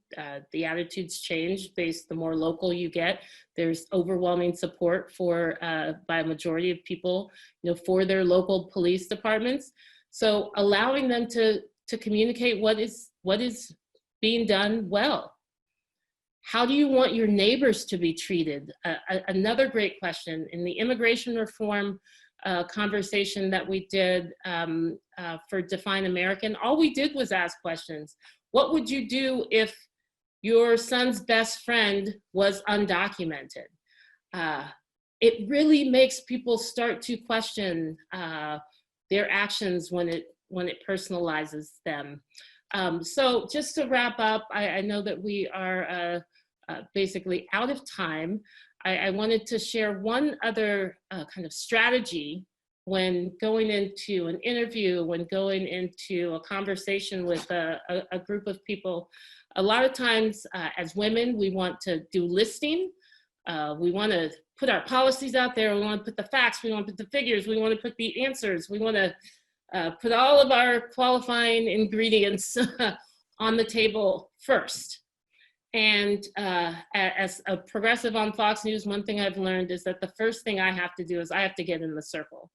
the attitudes change based the more local you get. There's overwhelming support for by a majority of people, for their local police departments. So allowing them to communicate what is being done well. How do you want your neighbors to be treated? Another great question. In the immigration reform conversation that we did for Define American, all we did was ask questions. What would you do if your son's best friend was undocumented? It really makes people start to question their actions when it personalizes them. So just to wrap up, I know that we are basically out of time. I wanted to share one other kind of strategy when going into an interview, when going into a conversation with a group of people. A lot of times as women, we want to do listing. We want to put our policies out there. We want to put the facts. We want to put the figures. We want to put the answers. We want to put all of our qualifying ingredients on the table first. And as a progressive on Fox News, one thing I've learned is that the first thing I have to do is I have to get in the circle.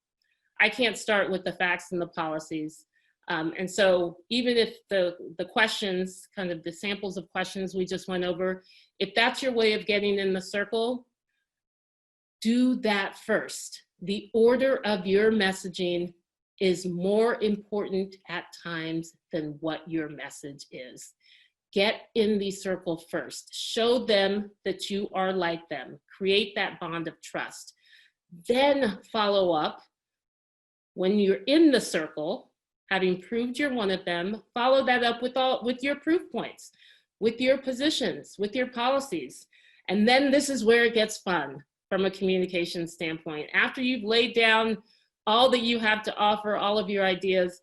I can't start with the facts and the policies. And so even if the questions, kind of the samples of questions we just went over, if that's your way of getting in the circle, do that first. The order of your messaging is more important at times than what your message is. Get in the circle first. Show them that you are like them. Create that bond of trust. Then follow up. When you're in the circle, having proved you're one of them, follow that up with your proof points, with your positions, with your policies. And then this is where it gets fun from a communication standpoint. After you've laid down all that you have to offer, all of your ideas,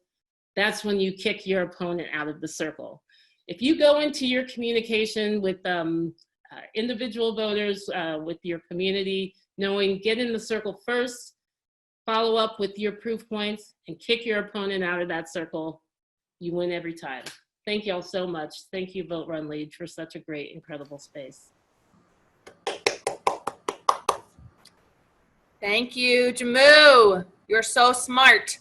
that's when you kick your opponent out of the circle. If you go into your communication with individual voters, with your community, knowing get in the circle first, follow up with your proof points, and kick your opponent out of that circle, you win every time. Thank you all so much. Thank you, Vote Run Lead, for such a great, incredible space. Thank you, Jamu. You're so smart.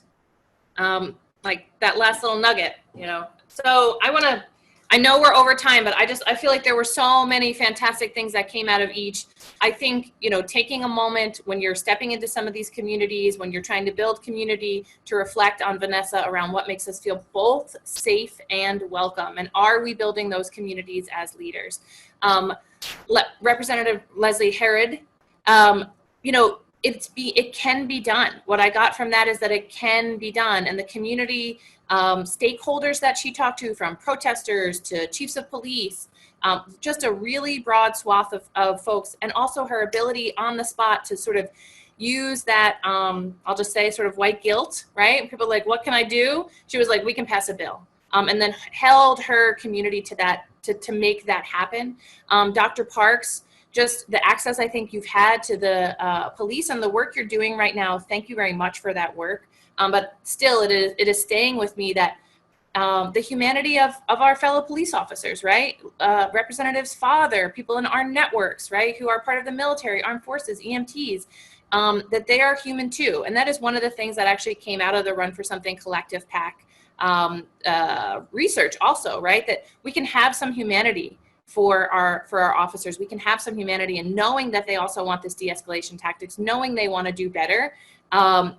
Like that last little nugget, you know. So I know we're over time, but I feel like there were so many fantastic things that came out of each. I think, you know, taking a moment when you're stepping into some of these communities, when you're trying to build community, to reflect on Vanessa around what makes us feel both safe and welcome. And are we building those communities as leaders? Representative Leslie Herod, you know, it can be done. What I got from that is that it can be done. And the community stakeholders that she talked to, from protesters to chiefs of police, just a really broad swath of folks, and also her ability on the spot to sort of use that, I'll just say sort of white guilt, right? People are like, what can I do? She was like, we can pass a bill. And then held her community to that, to make that happen. Dr. Parks, just the access I think you've had to the police and the work you're doing right now. Thank you very much for that work. But still, it is staying with me that the humanity of our fellow police officers, right? Representatives' father, people in our networks, right? Who are part of the military, armed forces, EMTs, that they are human too. And that is one of the things that actually came out of the Run for Something Collective PAC research also, right? That we can have some humanity for our officers. We can have some humanity, and knowing that they also want this de-escalation tactics, knowing they want to do better,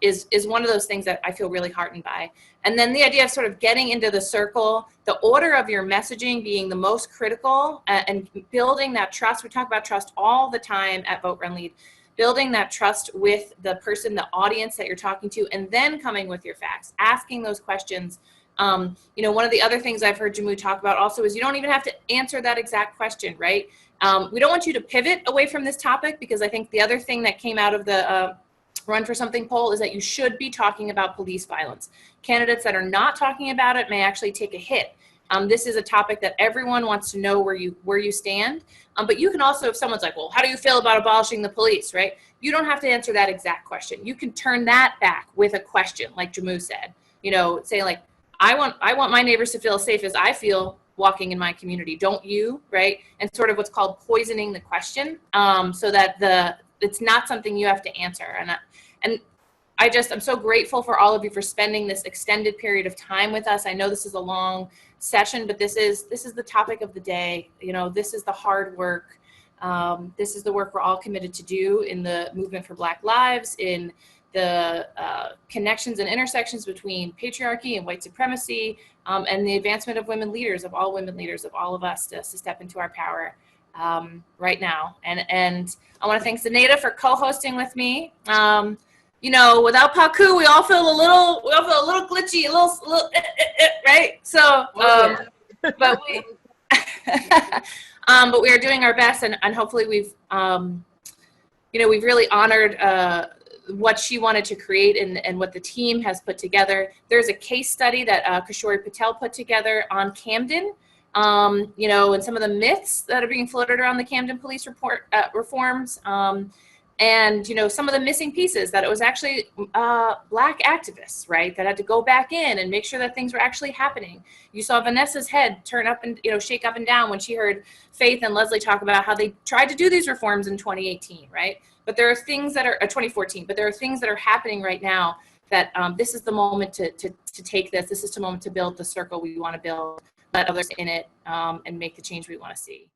is one of those things that I feel really heartened by. And then the idea of sort of getting into the circle, the order of your messaging being the most critical, and building that trust. We talk about trust all the time at Vote Run Lead, building that trust with the person, the audience that you're talking to, and then coming with your facts, asking those questions. You know, one of the other things I've heard Jamu talk about also is you don't even have to answer that exact question, right? We don't want you to pivot away from this topic, because I think the other thing that came out of the Run for Something poll is that you should be talking about police violence. Candidates that are not talking about it may actually take a hit. This is a topic that everyone wants to know where you stand. But you can also, if someone's like, well, how do you feel about abolishing the police, right? You don't have to answer that exact question. You can turn that back with a question, like Jamu said. You know, say like, I want my neighbors to feel as safe as I feel walking in my community. Don't you, right? And sort of what's called poisoning the question, so that it's not something you have to answer. And I'm so grateful for all of you for spending this extended period of time with us. I know this is a long session, but this is the topic of the day. You know, this is the hard work. This is the work we're all committed to do in the movement for Black lives, in the connections and intersections between patriarchy and white supremacy, and the advancement of women leaders, of all of us to step into our power right now. And I want to thank Zenaida for co-hosting with me. You know, without Paku, we all feel a little glitchy, a little right? So, but we, but we are doing our best, and hopefully we've, you know, we've really honored what she wanted to create and what the team has put together. There's a case study that Kishore Patel put together on Camden, you know, and some of the myths that are being floated around the Camden police reforms, and, you know, some of the missing pieces, that it was actually Black activists, right, that had to go back in and make sure that things were actually happening. You saw Vanessa's head turn up and, you know, shake up and down when she heard Faith and Leslie talk about how they tried to do these reforms in 2018, right? But there are things that are 2014, but there are things that are happening right now that this is the moment to take this. This is the moment to build the circle we want to build, let others in it, and make the change we want to see.